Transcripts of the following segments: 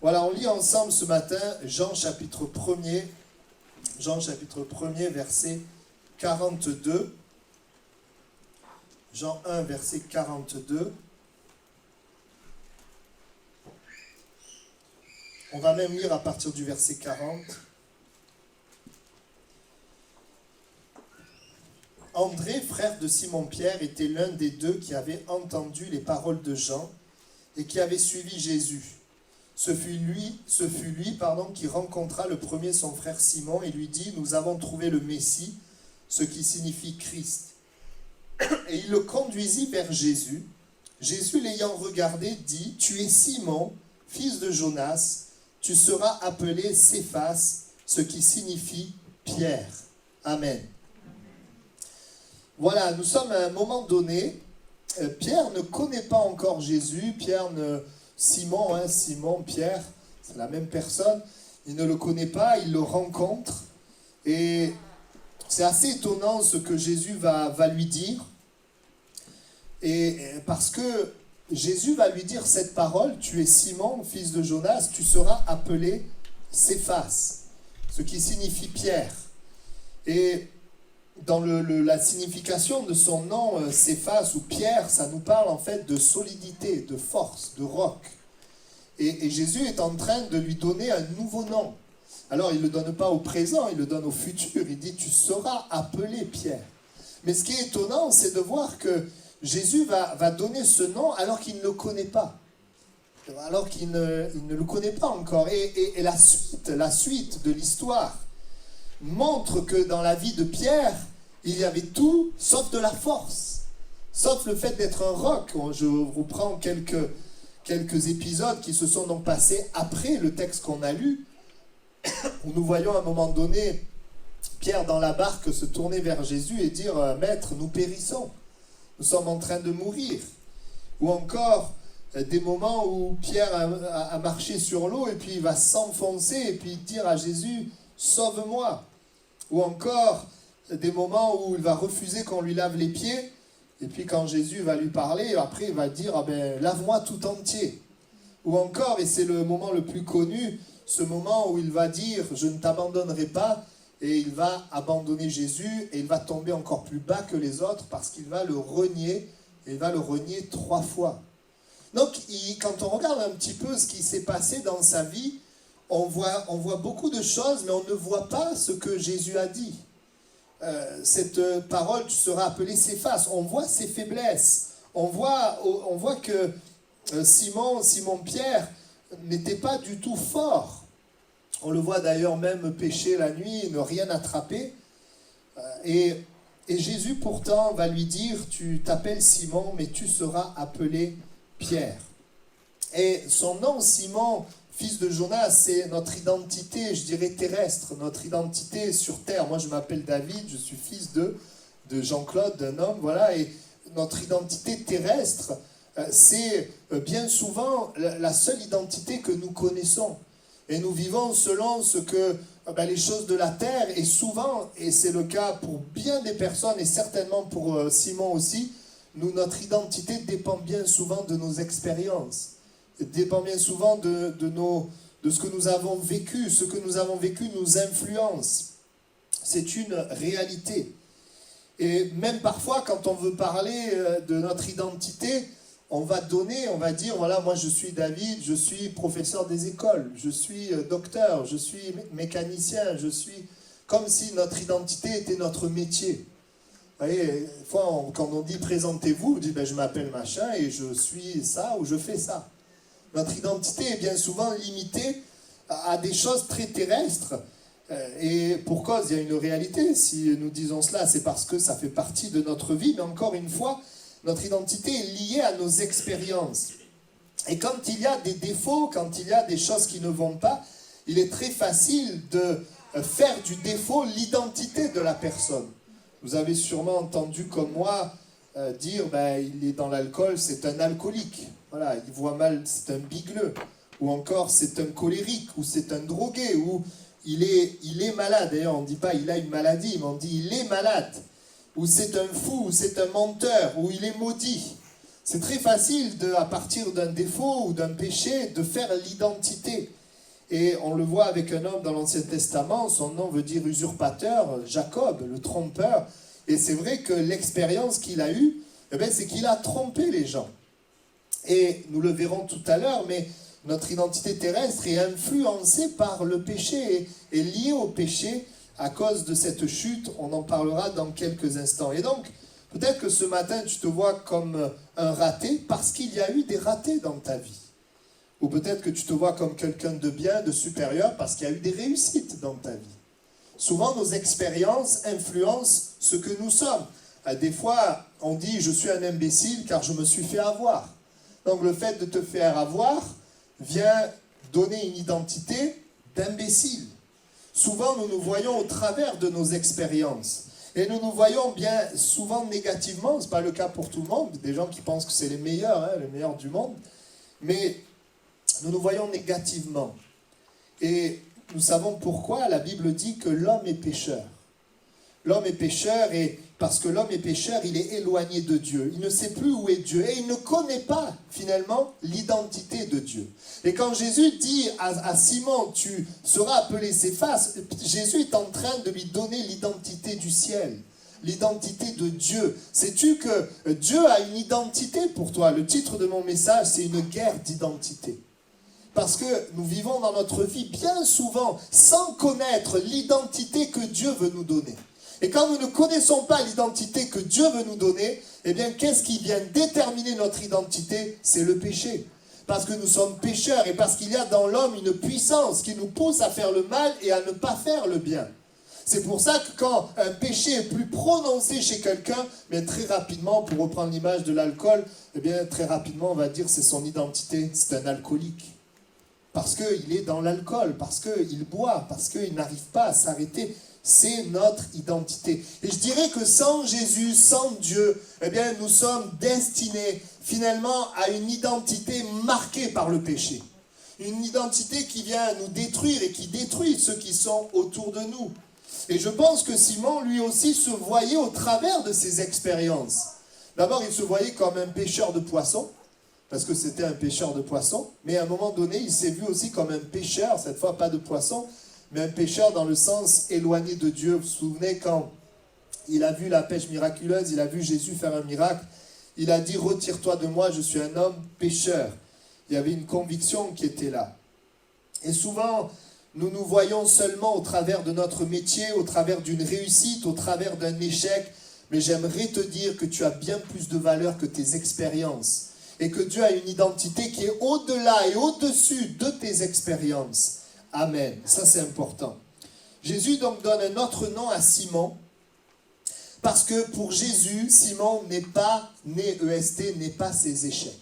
Voilà, on lit ensemble ce matin Jean chapitre 1er, verset 42. Jean 1, verset 42. On va même lire à partir du verset 40. André, frère de Simon-Pierre, était l'un des deux qui avait entendu les paroles de Jean et qui avait suivi Jésus. Ce fut lui qui rencontra le premier son frère Simon et lui dit « Nous avons trouvé le Messie », ce qui signifie Christ. Et il le conduisit vers Jésus. Jésus, l'ayant regardé, dit « Tu es Simon, fils de Jonas, tu seras appelé Céphas, ce qui signifie Pierre. » Amen. Voilà, nous sommes à un moment donné. Pierre ne connaît pas encore Jésus. Simon, Pierre, c'est la même personne. Il ne le connaît pas, il le rencontre. Et c'est assez étonnant ce que Jésus va lui dire. Et parce que Jésus va lui dire cette parole, tu es Simon, fils de Jonas, tu seras appelé Céphas, ce qui signifie Pierre. Et dans la signification de son nom, Céphas ou Pierre, ça nous parle en fait de solidité, de force, de roc. Et Jésus est en train de lui donner un nouveau nom. Alors il ne le donne pas au présent, il le donne au futur. Il dit, tu seras appelé Pierre. Mais ce qui est étonnant, c'est de voir que Jésus va donner ce nom alors qu'il ne le connaît pas. Alors qu'il ne le connaît pas encore. Et la suite de l'histoire montre que dans la vie de Pierre, il y avait tout sauf de la force, sauf le fait d'être un roc. Je vous prends quelques épisodes qui se sont donc passés après le texte qu'on a lu, où nous voyons à un moment donné Pierre dans la barque se tourner vers Jésus et dire « Maître, nous périssons, nous sommes en train de mourir ». Ou encore des moments où Pierre a marché sur l'eau et puis il va s'enfoncer et puis dire à Jésus « Sauve-moi ». Ou encore des moments où il va refuser qu'on lui lave les pieds. Et puis quand Jésus va lui parler, après il va dire ah ben, « Lave-moi tout entier ». Ou encore, et c'est le moment le plus connu, ce moment où il va dire « Je ne t'abandonnerai pas ». Et il va abandonner Jésus et il va tomber encore plus bas que les autres parce qu'il va le renier. Et il va le renier 3 fois. Donc quand on regarde un petit peu ce qui s'est passé dans sa vie, on voit beaucoup de choses, mais on ne voit pas ce que Jésus a dit. Cette parole, tu seras appelé Céphas. On voit ses faiblesses. On voit que Simon-Pierre n'était pas du tout fort. On le voit d'ailleurs même pêcher la nuit, ne rien attraper. Et Jésus pourtant va lui dire, tu t'appelles Simon, mais tu seras appelé Pierre. Et son nom, Simon, fils de Jonas, c'est notre identité, je dirais terrestre, notre identité sur terre. Moi, je m'appelle David, je suis fils de Jean-Claude, d'un homme, voilà. Et notre identité terrestre, c'est bien souvent la seule identité que nous connaissons. Et nous vivons selon ce que les choses de la terre, et souvent, et c'est le cas pour bien des personnes, et certainement pour Simon aussi, notre identité dépend bien souvent de nos expériences. Dépend bien souvent de ce que nous avons vécu. Ce que nous avons vécu nous influence. C'est une réalité. Et même parfois, quand on veut parler de notre identité, on va dire, voilà, moi je suis David, je suis professeur des écoles, je suis docteur, je suis mécanicien, je suis... Comme si notre identité était notre métier. Vous voyez, des fois, quand on dit présentez-vous, on dit je m'appelle machin et je suis ça ou je fais ça. Notre identité est bien souvent limitée à des choses très terrestres. Et pour cause, il y a une réalité. Si nous disons cela, c'est parce que ça fait partie de notre vie. Mais encore une fois, notre identité est liée à nos expériences. Et quand il y a des défauts, quand il y a des choses qui ne vont pas, il est très facile de faire du défaut l'identité de la personne. Vous avez sûrement entendu comme moi dire il est dans l'alcool, c'est un alcoolique. Voilà, il voit mal, c'est un bigleux. Ou encore, c'est un colérique, ou c'est un drogué, ou il est malade. D'ailleurs, on ne dit pas il a une maladie, mais on dit il est malade. Ou c'est un fou, ou c'est un menteur, ou il est maudit. C'est très facile, à partir d'un défaut ou d'un péché, de faire l'identité. Et on le voit avec un homme dans l'Ancien Testament, son nom veut dire usurpateur, Jacob, le trompeur. Et c'est vrai que l'expérience qu'il a eue, c'est qu'il a trompé les gens. Et nous le verrons tout à l'heure, mais notre identité terrestre est influencée par le péché et liée au péché à cause de cette chute. On en parlera dans quelques instants. Et donc, peut-être que ce matin, tu te vois comme un raté parce qu'il y a eu des ratés dans ta vie. Ou peut-être que tu te vois comme quelqu'un de bien, de supérieur, parce qu'il y a eu des réussites dans ta vie. Souvent, nos expériences influencent ce que nous sommes. Des fois, on dit « je suis un imbécile car je me suis fait avoir ». Donc le fait de te faire avoir vient donner une identité d'imbécile. Souvent, nous nous voyons au travers de nos expériences. Et nous nous voyons bien souvent négativement. Ce n'est pas le cas pour tout le monde. Des gens qui pensent que c'est les meilleurs du monde. Mais nous nous voyons négativement. Et nous savons pourquoi la Bible dit que l'homme est pécheur. L'homme est pécheur et parce que l'homme est pécheur, il est éloigné de Dieu. Il ne sait plus où est Dieu et il ne connaît pas finalement l'identité de Dieu. Et quand Jésus dit à Simon, tu seras appelé Céphas, Jésus est en train de lui donner l'identité du ciel, l'identité de Dieu. Sais-tu que Dieu a une identité pour toi? Le titre de mon message, c'est une guerre d'identité. Parce que nous vivons dans notre vie bien souvent sans connaître l'identité que Dieu veut nous donner. Et quand nous ne connaissons pas l'identité que Dieu veut nous donner, eh bien, qu'est-ce qui vient déterminer notre identité? C'est le péché. Parce que nous sommes pécheurs et parce qu'il y a dans l'homme une puissance qui nous pousse à faire le mal et à ne pas faire le bien. C'est pour ça que quand un péché est plus prononcé chez quelqu'un, mais très rapidement, pour reprendre l'image de l'alcool, eh bien, très rapidement, on va dire c'est son identité, c'est un alcoolique. Parce qu'il est dans l'alcool, parce qu'il boit, parce qu'il n'arrive pas à s'arrêter. C'est notre identité. Et je dirais que sans Jésus, sans Dieu, eh bien, nous sommes destinés finalement à une identité marquée par le péché. Une identité qui vient nous détruire et qui détruit ceux qui sont autour de nous. Et je pense que Simon, lui aussi, se voyait au travers de ses expériences. D'abord, il se voyait comme un pêcheur de poissons, parce que c'était un pêcheur de poissons, mais à un moment donné, il s'est vu aussi comme un pêcheur, cette fois pas de poissons, mais un pécheur dans le sens éloigné de Dieu. Vous vous souvenez quand il a vu la pêche miraculeuse, il a vu Jésus faire un miracle, il a dit « Retire-toi de moi, je suis un homme pécheur ». Il y avait une conviction qui était là. Et souvent, nous nous voyons seulement au travers de notre métier, au travers d'une réussite, au travers d'un échec, mais j'aimerais te dire que tu as bien plus de valeur que tes expériences et que Dieu a une identité qui est au-delà et au-dessus de tes expériences. Amen. Ça, c'est important. Jésus donc donne un autre nom à Simon parce que pour Jésus, Simon n'est pas né EST, n'est pas ses échecs.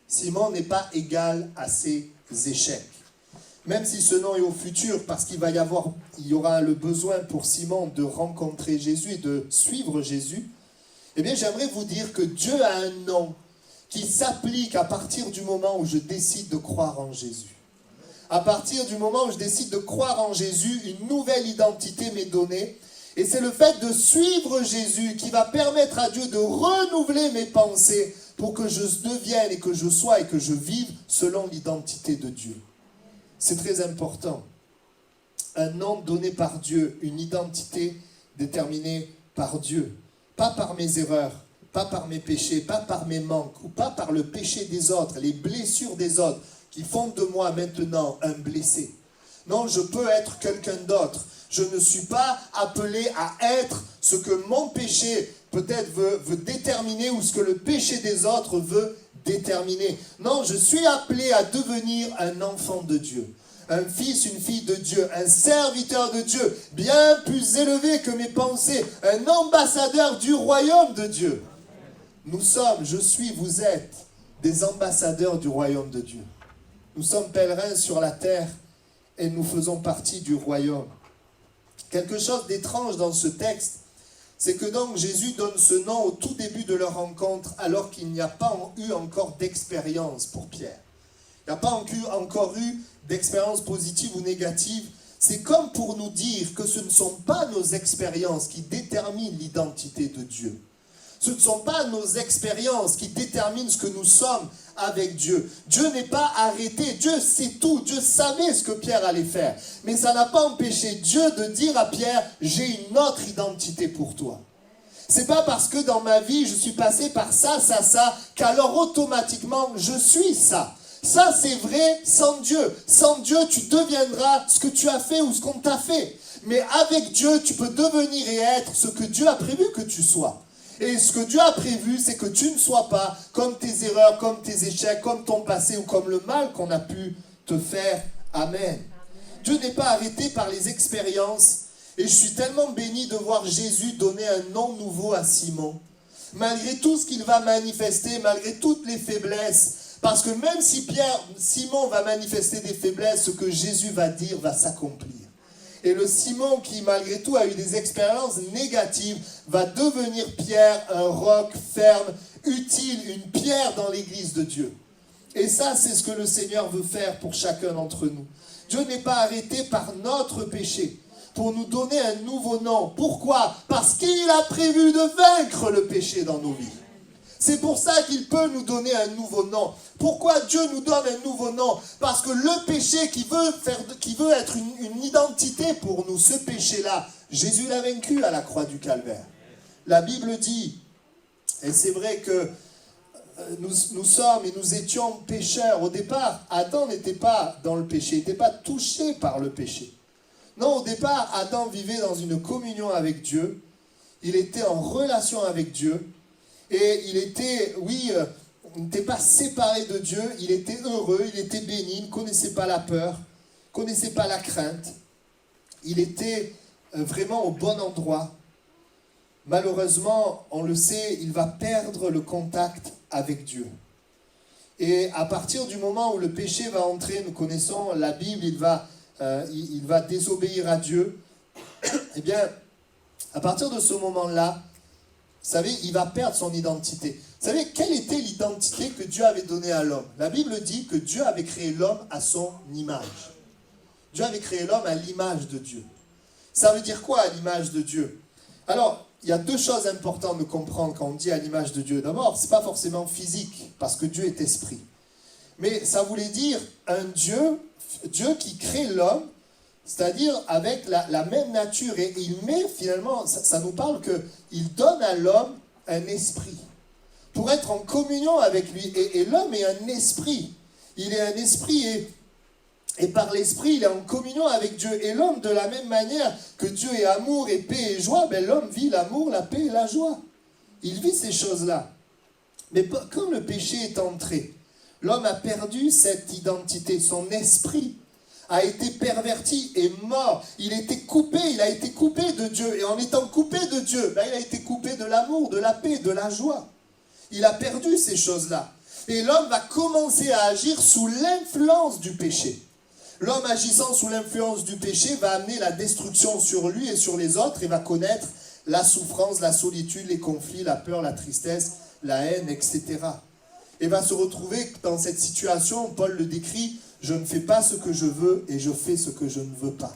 Simon n'est pas égal à ses échecs. Même si ce nom est au futur, parce qu'il y aura le besoin pour Simon de rencontrer Jésus et de suivre Jésus, eh bien, j'aimerais vous dire que Dieu a un nom qui s'applique à partir du moment où je décide de croire en Jésus. À partir du moment où je décide de croire en Jésus, une nouvelle identité m'est donnée. Et c'est le fait de suivre Jésus qui va permettre à Dieu de renouveler mes pensées pour que je devienne et que je sois et que je vive selon l'identité de Dieu. C'est très important. Un nom donné par Dieu, une identité déterminée par Dieu. Pas par mes erreurs, pas par mes péchés, pas par mes manques, ou pas par le péché des autres, les blessures des autres, qui font de moi maintenant un blessé. Non, je peux être quelqu'un d'autre. Je ne suis pas appelé à être ce que mon péché peut-être veut déterminer ou ce que le péché des autres veut déterminer. Non, je suis appelé à devenir un enfant de Dieu. Un fils, une fille de Dieu, un serviteur de Dieu, bien plus élevé que mes pensées, un ambassadeur du royaume de Dieu. Nous sommes, je suis, vous êtes des ambassadeurs du royaume de Dieu. Nous sommes pèlerins sur la terre et nous faisons partie du royaume. Quelque chose d'étrange dans ce texte, c'est que donc Jésus donne ce nom au tout début de leur rencontre alors qu'il n'y a pas eu encore d'expérience pour Pierre. Il n'y a pas encore eu d'expérience positive ou négative. C'est comme pour nous dire que ce ne sont pas nos expériences qui déterminent l'identité de Dieu. Ce ne sont pas nos expériences qui déterminent ce que nous sommes avec Dieu. Dieu n'est pas arrêté. Dieu sait tout. Dieu savait ce que Pierre allait faire. Mais ça n'a pas empêché Dieu de dire à Pierre, j'ai une autre identité pour toi. C'est pas parce que dans ma vie, je suis passé par ça, qu'alors automatiquement, je suis ça. Ça, c'est vrai sans Dieu. Sans Dieu, tu deviendras ce que tu as fait ou ce qu'on t'a fait. Mais avec Dieu, tu peux devenir et être ce que Dieu a prévu que tu sois. Et ce que Dieu a prévu, c'est que tu ne sois pas comme tes erreurs, comme tes échecs, comme ton passé ou comme le mal qu'on a pu te faire. Amen. Dieu n'est pas arrêté par les expériences. Et je suis tellement béni de voir Jésus donner un nom nouveau à Simon. Malgré tout ce qu'il va manifester, malgré toutes les faiblesses. Parce que même si Simon va manifester des faiblesses, ce que Jésus va dire va s'accomplir. Et le Simon qui, malgré tout, a eu des expériences négatives, va devenir Pierre, un roc ferme, utile, une pierre dans l'église de Dieu. Et ça, c'est ce que le Seigneur veut faire pour chacun d'entre nous. Dieu n'est pas arrêté par notre péché pour nous donner un nouveau nom. Pourquoi? Parce qu'il a prévu de vaincre le péché dans nos vies. C'est pour ça qu'il peut nous donner un nouveau nom. Pourquoi Dieu nous donne un nouveau nom? Parce que le péché qui veut être une identité pour nous, ce péché-là, Jésus l'a vaincu à la croix du Calvaire. La Bible dit, et c'est vrai que nous sommes et nous étions pécheurs. Au départ, Adam n'était pas dans le péché, il n'était pas touché par le péché. Non, au départ, Adam vivait dans une communion avec Dieu. Il était en relation avec Dieu. Et il était, il n'était pas séparé de Dieu, il était heureux, il était béni, il ne connaissait pas la peur, ne connaissait pas la crainte. Il était vraiment au bon endroit. Malheureusement, on le sait, il va perdre le contact avec Dieu. Et à partir du moment où le péché va entrer, nous connaissons la Bible, il va désobéir à Dieu. Eh bien, à partir de ce moment-là, vous savez, il va perdre son identité. Vous savez, quelle était l'identité que Dieu avait donnée à l'homme? La Bible dit que Dieu avait créé l'homme à son image. Dieu avait créé l'homme à l'image de Dieu. Ça veut dire quoi, à l'image de Dieu? Alors, il y a deux choses importantes de comprendre quand on dit à l'image de Dieu. D'abord, ce n'est pas forcément physique, parce que Dieu est esprit. Mais ça voulait dire un Dieu qui crée l'homme, c'est-à-dire avec la même nature. Et il met finalement, ça nous parle qu'il donne à l'homme un esprit, pour être en communion avec lui. Et l'homme est un esprit. Il est un esprit et par l'esprit, il est en communion avec Dieu. Et l'homme, de la même manière que Dieu est amour et paix et joie, l'homme vit l'amour, la paix et la joie. Il vit ces choses-là. Mais quand le péché est entré, l'homme a perdu cette identité, son esprit a été perverti et mort. Il a été coupé de Dieu. Et en étant coupé de Dieu, il a été coupé de l'amour, de la paix, de la joie. Il a perdu ces choses-là. Et l'homme va commencer à agir sous l'influence du péché. L'homme agissant sous l'influence du péché va amener la destruction sur lui et sur les autres et va connaître la souffrance, la solitude, les conflits, la peur, la tristesse, la haine, etc. Et va se retrouver dans cette situation, Paul le décrit, je ne fais pas ce que je veux et je fais ce que je ne veux pas.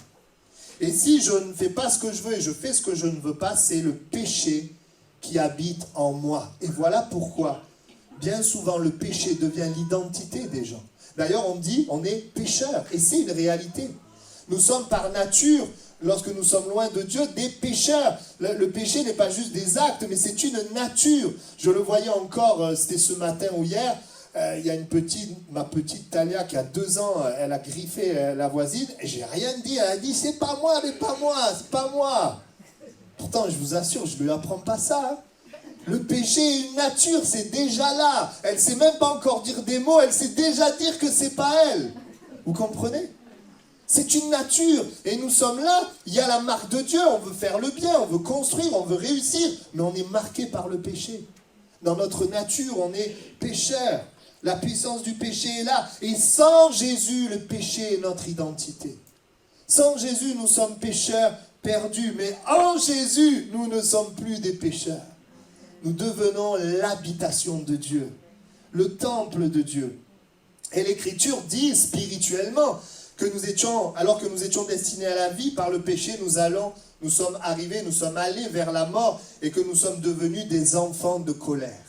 Et si je ne fais pas ce que je veux et je fais ce que je ne veux pas, c'est le péché qui habite en moi. Et voilà pourquoi, bien souvent, le péché devient l'identité des gens. D'ailleurs, on dit, on est pécheur, et c'est une réalité. Nous sommes par nature, lorsque nous sommes loin de Dieu, des pécheurs. Le péché n'est pas juste des actes, mais c'est une nature. Je le voyais encore, c'était ce matin ou hier, il y a ma petite Talia qui a 2 ans, elle a griffé la voisine, et j'ai rien dit, elle a dit, c'est pas moi, mais pas moi, c'est pas moi. Pourtant, je vous assure, je ne lui apprends pas ça, hein. Le péché est une nature, c'est déjà là. Elle ne sait même pas encore dire des mots, elle sait déjà dire que c'est pas elle. Vous comprenez? C'est une nature. Et nous sommes là, il y a la marque de Dieu. On veut faire le bien, on veut construire, on veut réussir. Mais on est marqué par le péché. Dans notre nature, on est pécheur. La puissance du péché est là. Et sans Jésus, le péché est notre identité. Sans Jésus, nous sommes pécheurs perdus. Mais en Jésus, nous ne sommes plus des pécheurs. Nous devenons l'habitation de Dieu, le temple de Dieu. Et l'Écriture dit spirituellement alors que nous étions destinés à la vie, par le péché, nous sommes allés vers la mort et que nous sommes devenus des enfants de colère.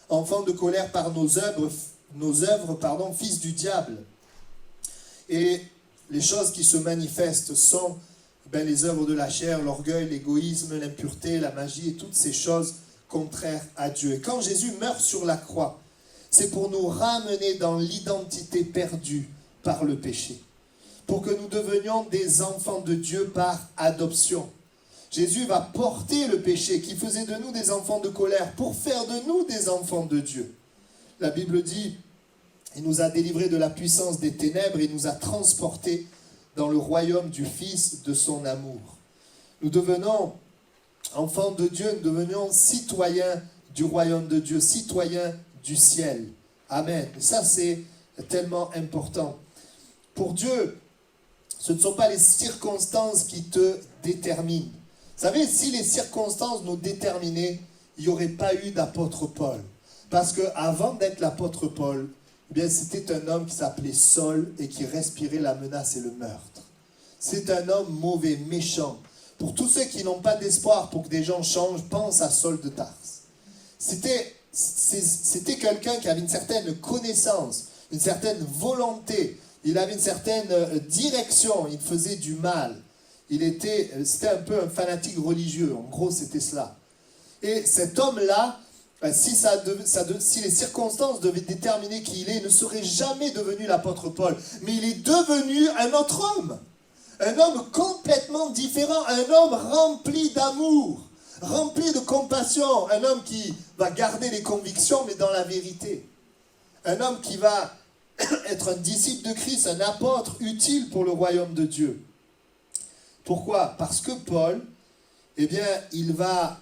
Enfants de colère par nos œuvres, fils du diable. Et les choses qui se manifestent sont les œuvres de la chair, l'orgueil, l'égoïsme, l'impureté, la magie et toutes ces choses contraires à Dieu. Et quand Jésus meurt sur la croix, c'est pour nous ramener dans l'identité perdue par le péché, pour que nous devenions des enfants de Dieu par adoption. Jésus va porter le péché qui faisait de nous des enfants de colère pour faire de nous des enfants de Dieu. La Bible dit, il nous a délivrés de la puissance des ténèbres et nous a transportés dans le royaume du Fils de son amour. Nous devenons enfants de Dieu, nous devenions citoyens du royaume de Dieu, citoyens du ciel. Amen. Et ça, c'est tellement important. Pour Dieu, ce ne sont pas les circonstances qui te déterminent. Vous savez, si les circonstances nous déterminaient, il n'y aurait pas eu d'apôtre Paul. Parce qu'avant d'être l'apôtre Paul, c'était un homme qui s'appelait Saul et qui respirait la menace et le meurtre. C'est un homme mauvais, méchant. Pour tous ceux qui n'ont pas d'espoir pour que des gens changent, pense à Saul de Tarse. C'était quelqu'un qui avait une certaine connaissance, une certaine volonté. Il avait une certaine direction, il faisait du mal. C'était un peu un fanatique religieux, en gros c'était cela. Et cet homme-là, si les circonstances devaient déterminer qui il ne serait jamais devenu l'apôtre Paul. Mais il est devenu un autre homme. Un homme complètement différent, un homme rempli d'amour, rempli de compassion, un homme qui va garder les convictions mais dans la vérité. Un homme qui va être un disciple de Christ, un apôtre utile pour le royaume de Dieu. Pourquoi? Parce que Paul, il va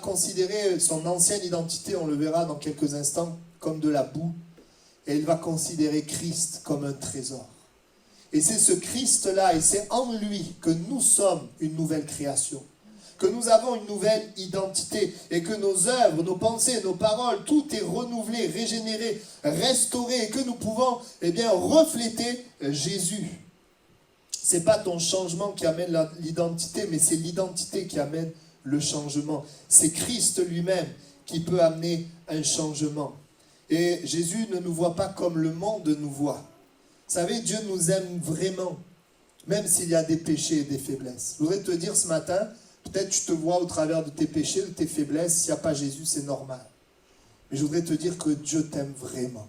considérer son ancienne identité, on le verra dans quelques instants, comme de la boue, et il va considérer Christ comme un trésor. Et c'est ce Christ-là, et c'est en lui que nous sommes une nouvelle création, que nous avons une nouvelle identité, et que nos œuvres, nos pensées, nos paroles, tout est renouvelé, régénéré, restauré, et que nous pouvons refléter Jésus. Ce n'est pas ton changement qui amène l'identité, mais c'est l'identité qui amène le changement. C'est Christ lui-même qui peut amener un changement. Et Jésus ne nous voit pas comme le monde nous voit. Vous savez, Dieu nous aime vraiment, même s'il y a des péchés et des faiblesses. Je voudrais te dire ce matin, peut-être tu te vois au travers de tes péchés, de tes faiblesses. S'il n'y a pas Jésus, c'est normal. Mais je voudrais te dire que Dieu t'aime vraiment.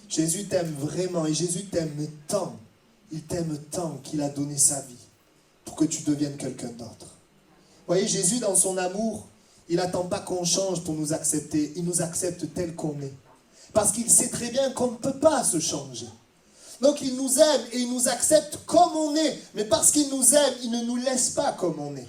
Jésus t'aime vraiment et Jésus t'aime tant. Il t'aime tant qu'il a donné sa vie pour que tu deviennes quelqu'un d'autre. Vous voyez, Jésus, dans son amour, il n'attend pas qu'on change pour nous accepter. Il nous accepte tel qu'on est. Parce qu'il sait très bien qu'on ne peut pas se changer. Donc il nous aime et il nous accepte comme on est. Mais parce qu'il nous aime, il ne nous laisse pas comme on est.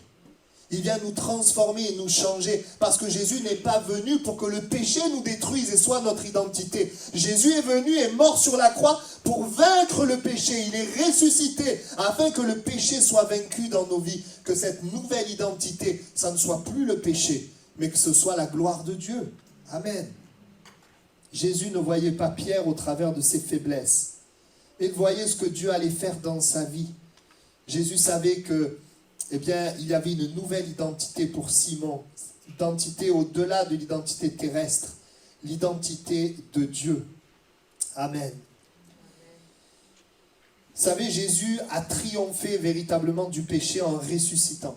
Il vient nous transformer et nous changer. Parce que Jésus n'est pas venu pour que le péché nous détruise et soit notre identité. Jésus est venu et mort sur la croix pour vaincre le péché. Il est ressuscité afin que le péché soit vaincu dans nos vies. Que cette nouvelle identité, ça ne soit plus le péché, mais que ce soit la gloire de Dieu. Amen. Jésus ne voyait pas Pierre au travers de ses faiblesses. Il voyait ce que Dieu allait faire dans sa vie. Jésus savait que il y avait une nouvelle identité pour Simon. Identité au-delà de l'identité terrestre. L'identité de Dieu. Amen. Vous savez, Jésus a triomphé véritablement du péché en ressuscitant.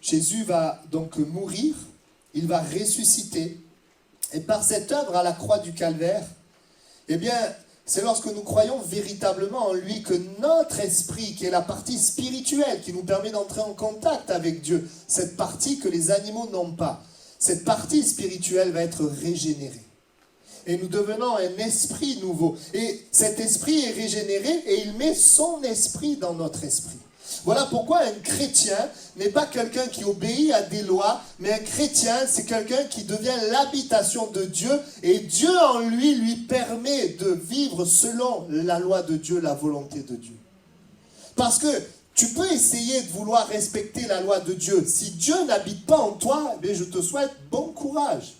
Jésus va donc mourir, il va ressusciter. Et par cette œuvre à la croix du Calvaire, c'est lorsque nous croyons véritablement en lui que notre esprit, qui est la partie spirituelle, qui nous permet d'entrer en contact avec Dieu, cette partie que les animaux n'ont pas, cette partie spirituelle va être régénérée. Et nous devenons un esprit nouveau. Et cet esprit est régénéré et il met son esprit dans notre esprit. Voilà pourquoi un chrétien n'est pas quelqu'un qui obéit à des lois, mais un chrétien, c'est quelqu'un qui devient l'habitation de Dieu, et Dieu en lui permet de vivre selon la loi de Dieu, la volonté de Dieu. Parce que tu peux essayer de vouloir respecter la loi de Dieu. Si Dieu n'habite pas en toi, je te souhaite bon courage.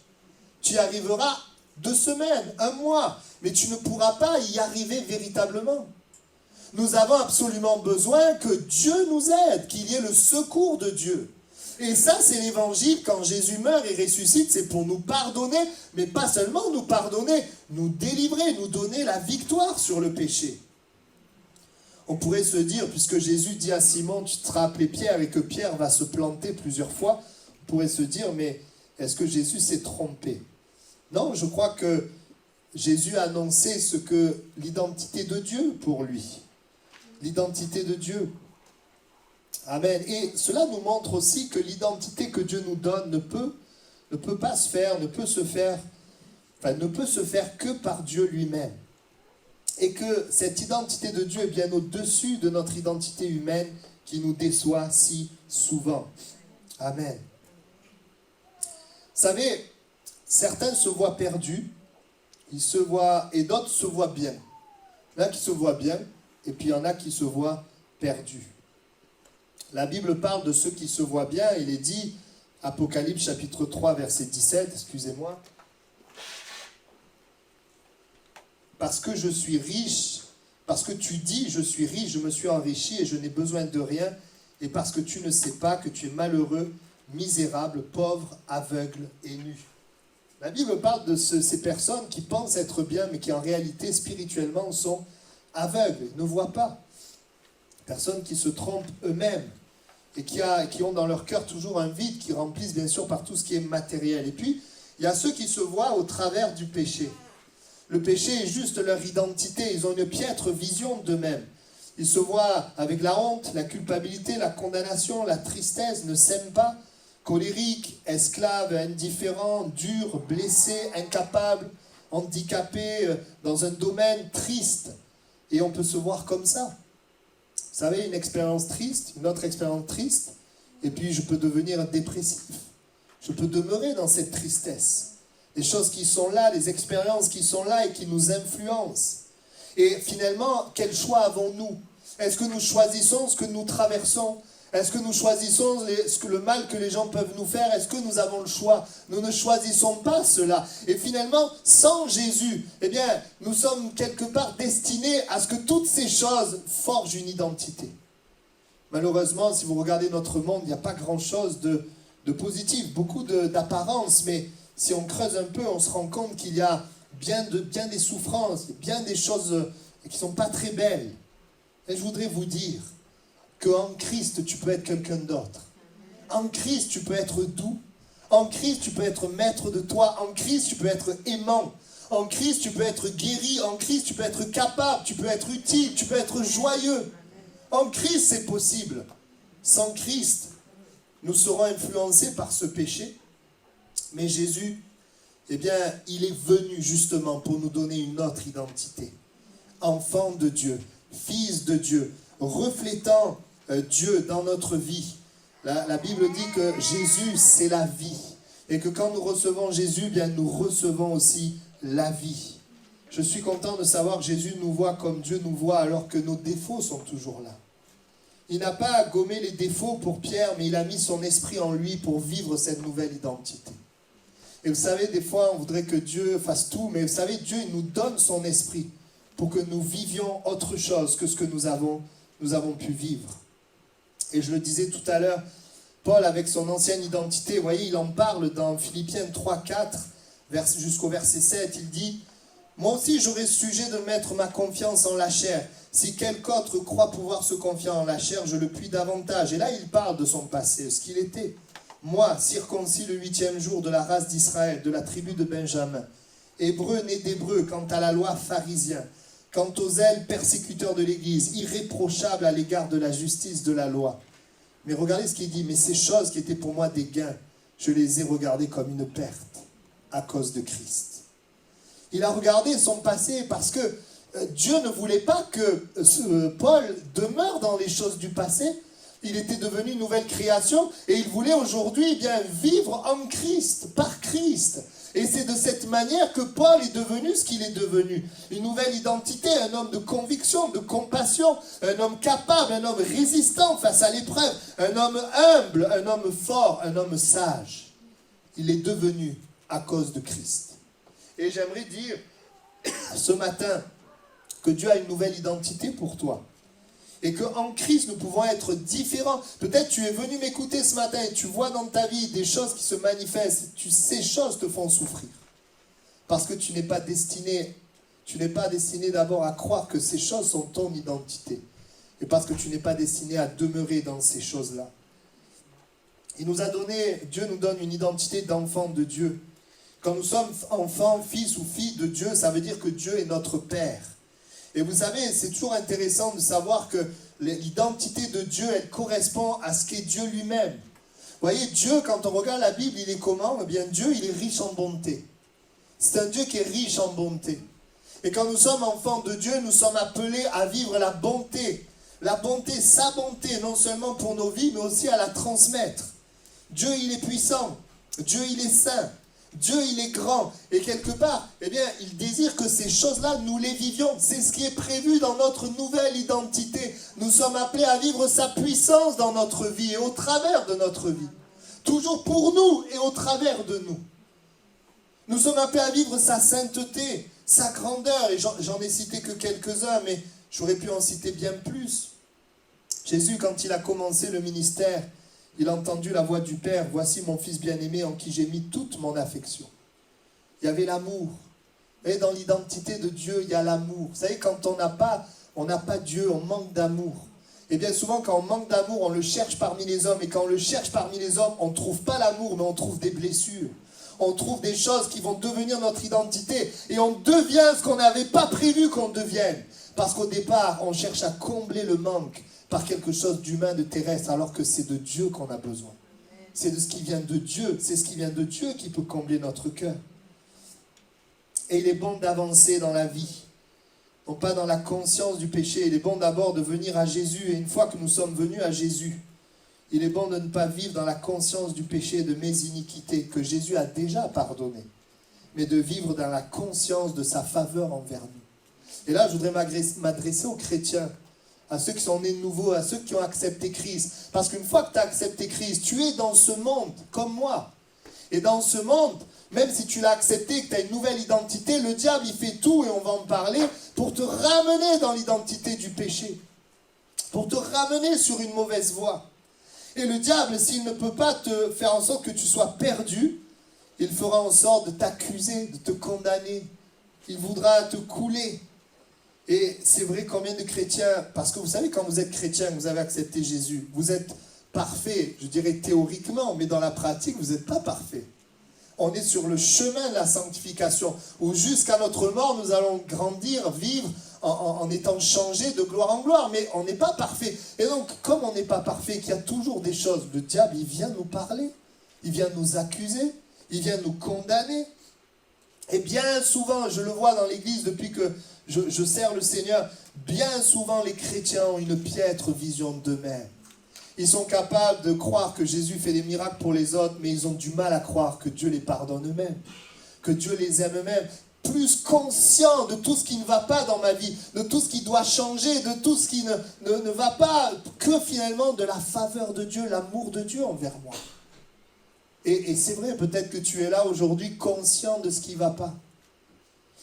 Tu y arriveras 2 semaines, 1 mois, mais tu ne pourras pas y arriver véritablement. Nous avons absolument besoin que Dieu nous aide, qu'il y ait le secours de Dieu. Et ça, c'est l'évangile. Quand Jésus meurt et ressuscite, c'est pour nous pardonner, mais pas seulement nous pardonner, nous délivrer, nous donner la victoire sur le péché. On pourrait se dire, puisque Jésus dit à Simon, tu te seras appelé Pierre, et que Pierre va se planter plusieurs fois, on pourrait se dire, mais est-ce que Jésus s'est trompé? Non, je crois que Jésus a annoncé ce que l'identité de Dieu pour lui. L'identité de Dieu. Amen. Et cela nous montre aussi que l'identité que Dieu nous donne ne peut pas se faire, ne peut se faire que par Dieu lui-même. Et que cette identité de Dieu est bien au-dessus de notre identité humaine qui nous déçoit si souvent. Amen. Vous savez, certains se voient perdus, et d'autres se voient bien. Il y en a qui se voient bien, et puis il y en a qui se voient perdus. La Bible parle de ceux qui se voient bien. Il est dit, Apocalypse chapitre 3, verset 17, excusez-moi. Parce que je suis riche, parce que tu dis, je suis riche, je me suis enrichi et je n'ai besoin de rien, et parce que tu ne sais pas que tu es malheureux, misérable, pauvre, aveugle et nu. La Bible parle de ces personnes qui pensent être bien, mais qui en réalité, spirituellement, sont aveugles, ne voient pas. Personnes qui se trompent eux-mêmes et qui ont dans leur cœur toujours un vide, qui remplissent bien sûr par tout ce qui est matériel. Et puis, il y a ceux qui se voient au travers du péché. Le péché est juste leur identité, ils ont une piètre vision d'eux-mêmes. Ils se voient avec la honte, la culpabilité, la condamnation, la tristesse, ne s'aiment pas, colériques, esclaves, indifférents, durs, blessés, incapables, handicapés, dans un domaine triste. Et on peut se voir comme ça. Vous savez, une expérience triste, une autre expérience triste, et puis je peux devenir dépressif. Je peux demeurer dans cette tristesse. Les choses qui sont là, les expériences qui sont là et qui nous influencent. Et finalement, quel choix avons-nous? Est-ce que nous choisissons ce que nous traversons? Est-ce que nous choisissons le mal que les gens peuvent nous faire? Est-ce que nous avons le choix? Nous ne choisissons pas cela. Et finalement, sans Jésus, eh bien, nous sommes quelque part destinés à ce que toutes ces choses forgent une identité. Malheureusement, si vous regardez notre monde, il n'y a pas grand-chose de positif, beaucoup d'apparence, mais si on creuse un peu, on se rend compte qu'il y a bien des souffrances, bien des choses qui ne sont pas très belles. Et je voudrais vous dire qu'en Christ, tu peux être quelqu'un d'autre. En Christ, tu peux être doux. En Christ, tu peux être maître de toi. En Christ, tu peux être aimant. En Christ, tu peux être guéri. En Christ, tu peux être capable. Tu peux être utile. Tu peux être joyeux. En Christ, c'est possible. Sans Christ, nous serons influencés par ce péché. Mais Jésus, eh bien, il est venu justement pour nous donner une autre identité. Enfant de Dieu, fils de Dieu, reflétant Dieu dans notre vie. La Bible dit que Jésus, c'est la vie. Et que quand nous recevons Jésus, eh bien, nous recevons aussi la vie. Je suis content de savoir que Jésus nous voit comme Dieu nous voit alors que nos défauts sont toujours là. Il n'a pas gommé les défauts pour Pierre, mais il a mis son esprit en lui pour vivre cette nouvelle identité. Et vous savez, des fois, on voudrait que Dieu fasse tout, mais vous savez, Dieu il nous donne son esprit pour que nous vivions autre chose que ce que nous avons pu vivre. Et je le disais tout à l'heure, Paul, avec son ancienne identité, vous voyez, il en parle dans Philippiens 3, 4, jusqu'au verset 7, il dit « Moi aussi, j'aurais sujet de mettre ma confiance en la chair. Si quelque autre croit pouvoir se confier en la chair, je le puis davantage. » Et là, il parle de son passé, ce qu'il était. Moi, circoncis le 8e jour de la race d'Israël, de la tribu de Benjamin, hébreu né d'hébreu, quant à la loi pharisien, quant aux zèles persécuteurs de l'Église, irréprochable à l'égard de la justice de la loi. Mais regardez ce qu'il dit, mais ces choses qui étaient pour moi des gains, je les ai regardées comme une perte à cause de Christ. Il a regardé son passé parce que Dieu ne voulait pas que Paul demeure dans les choses du passé. Il était devenu une nouvelle création et il voulait aujourd'hui eh bien vivre en Christ, par Christ. Et c'est de cette manière que Paul est devenu ce qu'il est devenu. Une nouvelle identité, un homme de conviction, de compassion, un homme capable, un homme résistant face à l'épreuve, un homme humble, un homme fort, un homme sage. Il est devenu à cause de Christ. Et j'aimerais dire ce matin que Dieu a une nouvelle identité pour toi. Et qu'en Christ, nous pouvons être différents. Peut-être tu es venu m'écouter ce matin et tu vois dans ta vie des choses qui se manifestent. Ces choses te font souffrir. Parce que tu n'es pas destiné d'abord à croire que ces choses sont ton identité. Et parce que tu n'es pas destiné à demeurer dans ces choses-là. Dieu nous donne une identité d'enfant de Dieu. Quand nous sommes enfants, fils ou filles de Dieu, ça veut dire que Dieu est notre Père. Et vous savez, c'est toujours intéressant de savoir que l'identité de Dieu, elle correspond à ce qu'est Dieu lui-même. Vous voyez, Dieu, quand on regarde la Bible, il est comment? Eh bien, Dieu, il est riche en bonté. C'est un Dieu qui est riche en bonté. Et quand nous sommes enfants de Dieu, nous sommes appelés à vivre la bonté. La bonté, sa bonté, non seulement pour nos vies, mais aussi à la transmettre. Dieu, il est puissant. Dieu, il est saint. Dieu, il est grand. Et quelque part, eh bien, il désire que ces choses-là, nous les vivions. C'est ce qui est prévu dans notre nouvelle identité. Nous sommes appelés à vivre sa puissance dans notre vie et au travers de notre vie. Toujours pour nous et au travers de nous. Nous sommes appelés à vivre sa sainteté, sa grandeur. Et j'en ai cité que quelques-uns, mais j'aurais pu en citer bien plus. Jésus, quand il a commencé le ministère, il a entendu la voix du Père. « Voici mon Fils bien-aimé en qui j'ai mis toute mon affection. » Il y avait l'amour. Et dans l'identité de Dieu, il y a l'amour. Vous savez, quand on n'a pas Dieu, on manque d'amour. Et bien souvent, quand on manque d'amour, on le cherche parmi les hommes. Et quand on le cherche parmi les hommes, on ne trouve pas l'amour, mais on trouve des blessures. On trouve des choses qui vont devenir notre identité. Et on devient ce qu'on n'avait pas prévu qu'on devienne. Parce qu'au départ, on cherche à combler le manque par quelque chose d'humain, de terrestre, alors que c'est de Dieu qu'on a besoin. C'est de ce qui vient de Dieu. C'est ce qui vient de Dieu qui peut combler notre cœur. Et il est bon d'avancer dans la vie. Non pas dans la conscience du péché. Il est bon d'abord de venir à Jésus. Et une fois que nous sommes venus à Jésus, il est bon de ne pas vivre dans la conscience du péché et de mes iniquités que Jésus a déjà pardonné, mais de vivre dans la conscience de sa faveur envers nous. Et là, je voudrais m'adresser aux chrétiens, à ceux qui sont nés de nouveau, à ceux qui ont accepté Christ. Parce qu'une fois que tu as accepté Christ, tu es dans ce monde, comme moi. Et dans ce monde, même si tu l'as accepté, que tu as une nouvelle identité, le diable, il fait tout, et on va en parler, pour te ramener dans l'identité du péché. Pour te ramener sur une mauvaise voie. Et le diable, s'il ne peut pas te faire en sorte que tu sois perdu, il fera en sorte de t'accuser, de te condamner. Il voudra te couler. Et c'est vrai, combien de chrétiens, parce que vous savez, quand vous êtes chrétien, vous avez accepté Jésus, vous êtes parfait, je dirais théoriquement, mais dans la pratique, vous n'êtes pas parfait. On est sur le chemin de la sanctification, où jusqu'à notre mort, nous allons grandir, vivre, en étant changés de gloire en gloire, mais on n'est pas parfait. Et donc, comme on n'est pas parfait, qu'il y a toujours des choses, le diable, il vient nous parler, il vient nous accuser, il vient nous condamner. Et bien souvent, je le vois dans l'église depuis que je sers le Seigneur, bien souvent les chrétiens ont une piètre vision d'eux-mêmes. Ils sont capables de croire que Jésus fait des miracles pour les autres, mais ils ont du mal à croire que Dieu les pardonne eux-mêmes, que Dieu les aime eux-mêmes. Plus conscient de tout ce qui ne va pas dans ma vie, de tout ce qui doit changer, de tout ce qui ne va pas, que finalement de la faveur de Dieu, l'amour de Dieu envers moi. Et c'est vrai, peut-être que tu es là aujourd'hui conscient de ce qui ne va pas.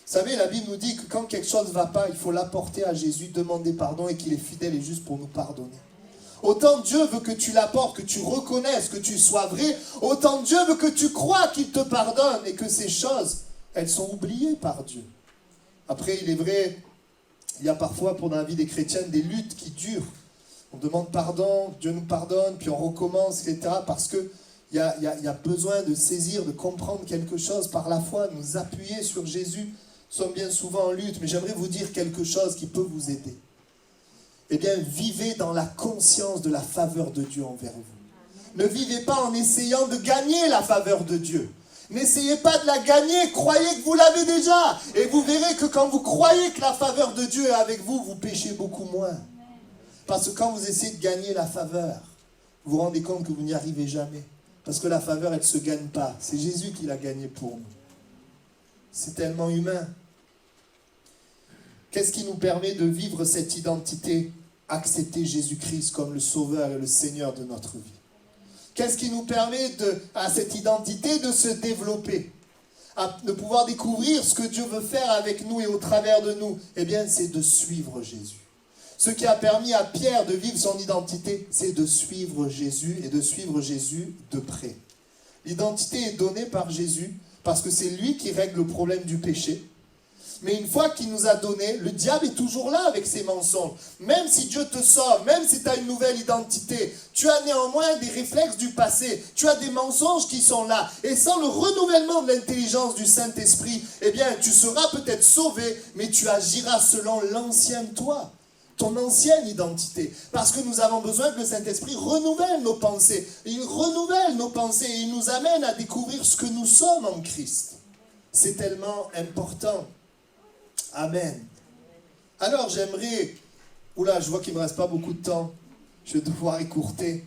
Vous savez, la Bible nous dit que quand quelque chose ne va pas, il faut l'apporter à Jésus, demander pardon et qu'il est fidèle et juste pour nous pardonner. Autant Dieu veut que tu l'apportes, que tu reconnaisses, que tu sois vrai, autant Dieu veut que tu crois qu'il te pardonne et que ces choses, elles sont oubliées par Dieu. Après, il est vrai, il y a parfois pour dans la vie des chrétiens des luttes qui durent. On demande pardon, Dieu nous pardonne, puis on recommence, etc. Parce qu'il y a besoin de saisir, de comprendre quelque chose par la foi, de nous appuyer sur Jésus. Nous sommes bien souvent en lutte, mais j'aimerais vous dire quelque chose qui peut vous aider. Eh bien, vivez dans la conscience de la faveur de Dieu envers vous. Ne vivez pas en essayant de gagner la faveur de Dieu. N'essayez pas de la gagner, croyez que vous l'avez déjà. Et vous verrez que quand vous croyez que la faveur de Dieu est avec vous, vous péchez beaucoup moins. Parce que quand vous essayez de gagner la faveur, vous vous rendez compte que vous n'y arrivez jamais. Parce que la faveur, elle ne se gagne pas. C'est Jésus qui l'a gagnée pour nous. C'est tellement humain. Qu'est-ce qui nous permet de vivre cette identité? Accepter Jésus-Christ comme le Sauveur et le Seigneur de notre vie. Qu'est-ce qui nous permet à cette identité de se développer, de pouvoir découvrir ce que Dieu veut faire avec nous et au travers de nous? Eh bien, c'est de suivre Jésus. Ce qui a permis à Pierre de vivre son identité, c'est de suivre Jésus et de suivre Jésus de près. L'identité est donnée par Jésus parce que c'est lui qui règle le problème du péché. Mais une fois qu'il nous a donné, le diable est toujours là avec ses mensonges. Même si Dieu te sauve, même si tu as une nouvelle identité, tu as néanmoins des réflexes du passé, tu as des mensonges qui sont là. Et sans le renouvellement de l'intelligence du Saint-Esprit, eh bien, tu seras peut-être sauvé, mais tu agiras selon l'ancien toi, ton ancienne identité. Parce que nous avons besoin que le Saint-Esprit renouvelle nos pensées. Il renouvelle nos pensées et il nous amène à découvrir ce que nous sommes en Christ. C'est tellement important. Amen. Alors j'aimerais, oula, je vois qu'il ne me reste pas beaucoup de temps, je vais devoir écourter.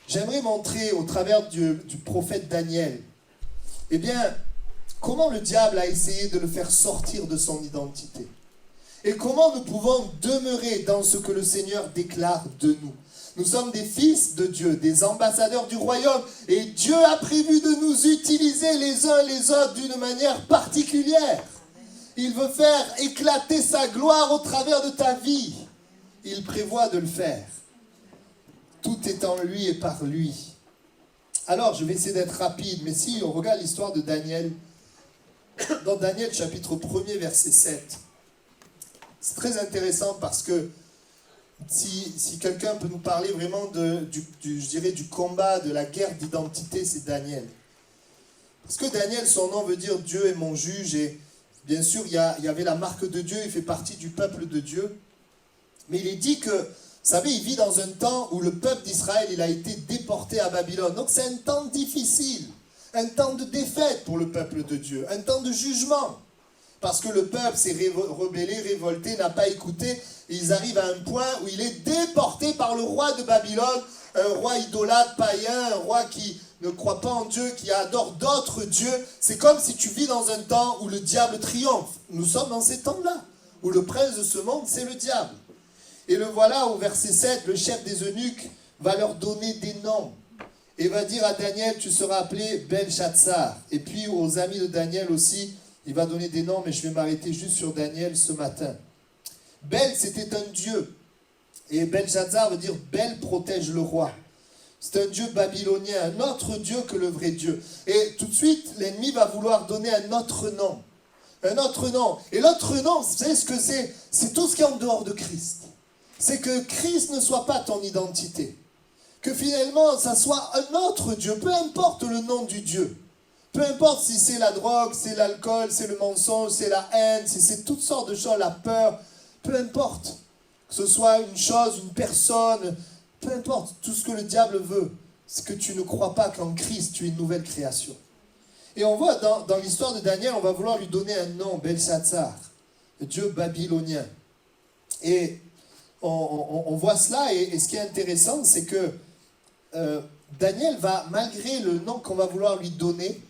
J'aimerais montrer au travers du prophète Daniel, eh bien, comment le diable a essayé de le faire sortir de son identité. Et comment nous pouvons demeurer dans ce que le Seigneur déclare de nous. Nous sommes des fils de Dieu, des ambassadeurs du royaume, et Dieu a prévu de nous utiliser les uns les autres d'une manière particulière. Il veut faire éclater sa gloire au travers de ta vie. Il prévoit de le faire. Tout est en lui et par lui. Alors, je vais essayer d'être rapide, mais si on regarde l'histoire de Daniel, dans Daniel chapitre 1er, verset 7, c'est très intéressant parce que si quelqu'un peut nous parler vraiment du combat, de la guerre d'identité, c'est Daniel. Parce que Daniel, son nom veut dire Dieu est mon juge, et bien sûr, il y avait la marque de Dieu, il fait partie du peuple de Dieu. Mais il est dit que, vous savez, il vit dans un temps où le peuple d'Israël, il a été déporté à Babylone. Donc c'est un temps difficile, un temps de défaite pour le peuple de Dieu, un temps de jugement. Parce que le peuple s'est rebellé, révolté, n'a pas écouté. Et ils arrivent à un point où il est déporté par le roi de Babylone, un roi idolâtre, païen, un roi qui ne croit pas en Dieu, qui adore d'autres dieux. C'est comme si tu vis dans un temps où le diable triomphe. Nous sommes dans ces temps-là, où le prince de ce monde, c'est le diable. Et le voilà, au verset 7, le chef des eunuques va leur donner des noms. Et va dire à Daniel, tu seras appelé Belshazzar. Et puis aux amis de Daniel aussi, il va donner des noms, mais je vais m'arrêter juste sur Daniel ce matin. Bel, c'était un dieu. Et Belshazzar veut dire Bel protège le roi. C'est un dieu babylonien, un autre dieu que le vrai Dieu. Et tout de suite, l'ennemi va vouloir donner un autre nom. Un autre nom. Et l'autre nom, vous savez ce que c'est? C'est tout ce qui est en dehors de Christ. C'est que Christ ne soit pas ton identité. Que finalement, ça soit un autre Dieu, peu importe le nom du Dieu. Peu importe si c'est la drogue, c'est l'alcool, c'est le mensonge, c'est la haine, si c'est toutes sortes de choses, la peur, peu importe. Que ce soit une chose, une personne, peu importe. Tout ce que le diable veut, c'est que tu ne crois pas qu'en Christ, tu es une nouvelle création. Et on voit dans l'histoire de Daniel, on va vouloir lui donner un nom, Belshazzar, le dieu babylonien. Et on voit cela, et ce qui est intéressant, c'est que Daniel va, malgré le nom qu'on va vouloir lui donner,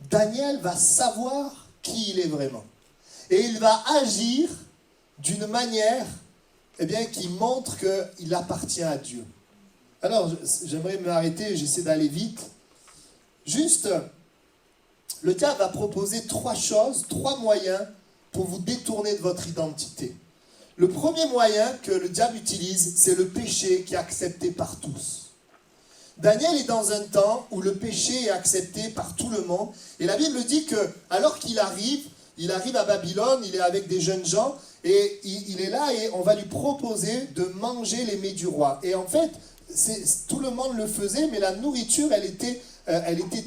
Daniel va savoir qui il est vraiment. Et il va agir d'une manière qui montre qu'il appartient à Dieu. Alors, j'aimerais m'arrêter, j'essaie d'aller vite. Juste, le diable va proposer 3 choses, 3 moyens pour vous détourner de votre identité. Le premier moyen que le diable utilise, c'est le péché qui est accepté par tous. Daniel est dans un temps où le péché est accepté par tout le monde. Et la Bible dit que, alors qu'il arrive à Babylone, il est avec des jeunes gens, et il est là et on va lui proposer de manger les mets du roi. Et en fait, tout le monde le faisait, mais la nourriture, elle était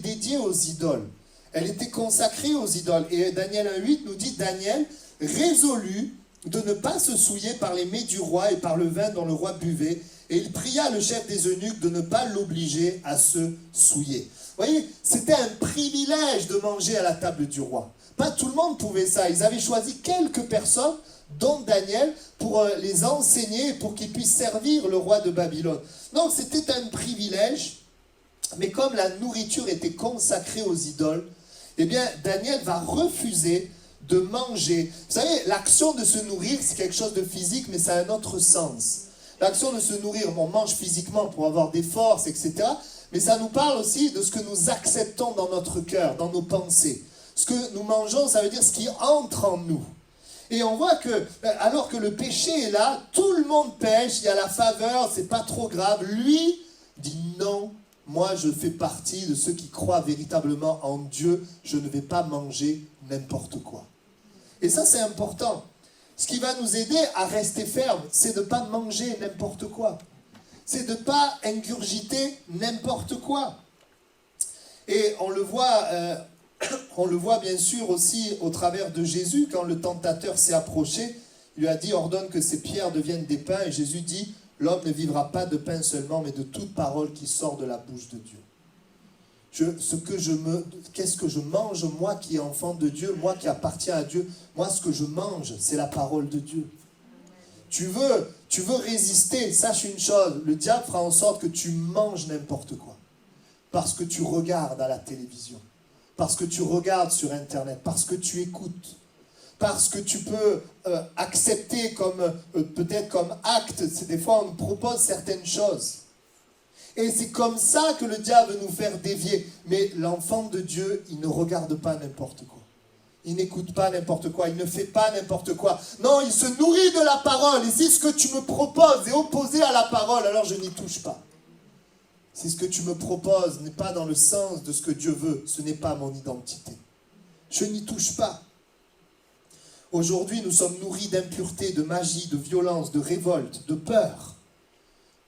dédiée aux idoles. Elle était consacrée aux idoles. Et Daniel 1,8 nous dit, Daniel résolut de ne pas se souiller par les mets du roi et par le vin dont le roi buvait. Et il pria le chef des eunuques de ne pas l'obliger à se souiller. Vous voyez, c'était un privilège de manger à la table du roi. Pas tout le monde pouvait ça. Ils avaient choisi quelques personnes, dont Daniel, pour les enseigner, pour qu'ils puissent servir le roi de Babylone. Donc c'était un privilège, mais comme la nourriture était consacrée aux idoles, eh bien Daniel va refuser de manger. Vous savez, l'action de se nourrir, c'est quelque chose de physique, mais ça a un autre sens. L'action de se nourrir, on mange physiquement pour avoir des forces, etc. Mais ça nous parle aussi de ce que nous acceptons dans notre cœur, dans nos pensées. Ce que nous mangeons, ça veut dire ce qui entre en nous. Et on voit que, alors que le péché est là, tout le monde pêche, il y a la faveur, c'est pas trop grave. Lui dit non, moi je fais partie de ceux qui croient véritablement en Dieu, je ne vais pas manger n'importe quoi. Et ça c'est important. Ce qui va nous aider à rester ferme, c'est de ne pas manger n'importe quoi. C'est de ne pas ingurgiter n'importe quoi. Et on le voit bien sûr aussi au travers de Jésus, quand le tentateur s'est approché, il lui a dit, ordonne que ces pierres deviennent des pains, et Jésus dit, l'homme ne vivra pas de pain seulement, mais de toute parole qui sort de la bouche de Dieu. Qu'est-ce que je mange, moi qui est enfant de Dieu, moi qui appartiens à Dieu, moi ce que je mange, c'est la parole de Dieu. Tu veux résister, sache une chose, le diable fera en sorte que tu manges n'importe quoi. Parce que tu regardes à la télévision, parce que tu regardes sur Internet, parce que tu écoutes, parce que tu peux accepter peut-être comme acte, des fois on nous propose certaines choses. Et c'est comme ça que le diable veut nous faire dévier. Mais l'enfant de Dieu, il ne regarde pas n'importe quoi. Il n'écoute pas n'importe quoi, il ne fait pas n'importe quoi. Non, il se nourrit de la parole. Et si ce que tu me proposes est opposé à la parole, alors je n'y touche pas. Si ce que tu me proposes n'est pas dans le sens de ce que Dieu veut, ce n'est pas mon identité. Je n'y touche pas. Aujourd'hui, nous sommes nourris d'impureté, de magie, de violence, de révolte, de peur.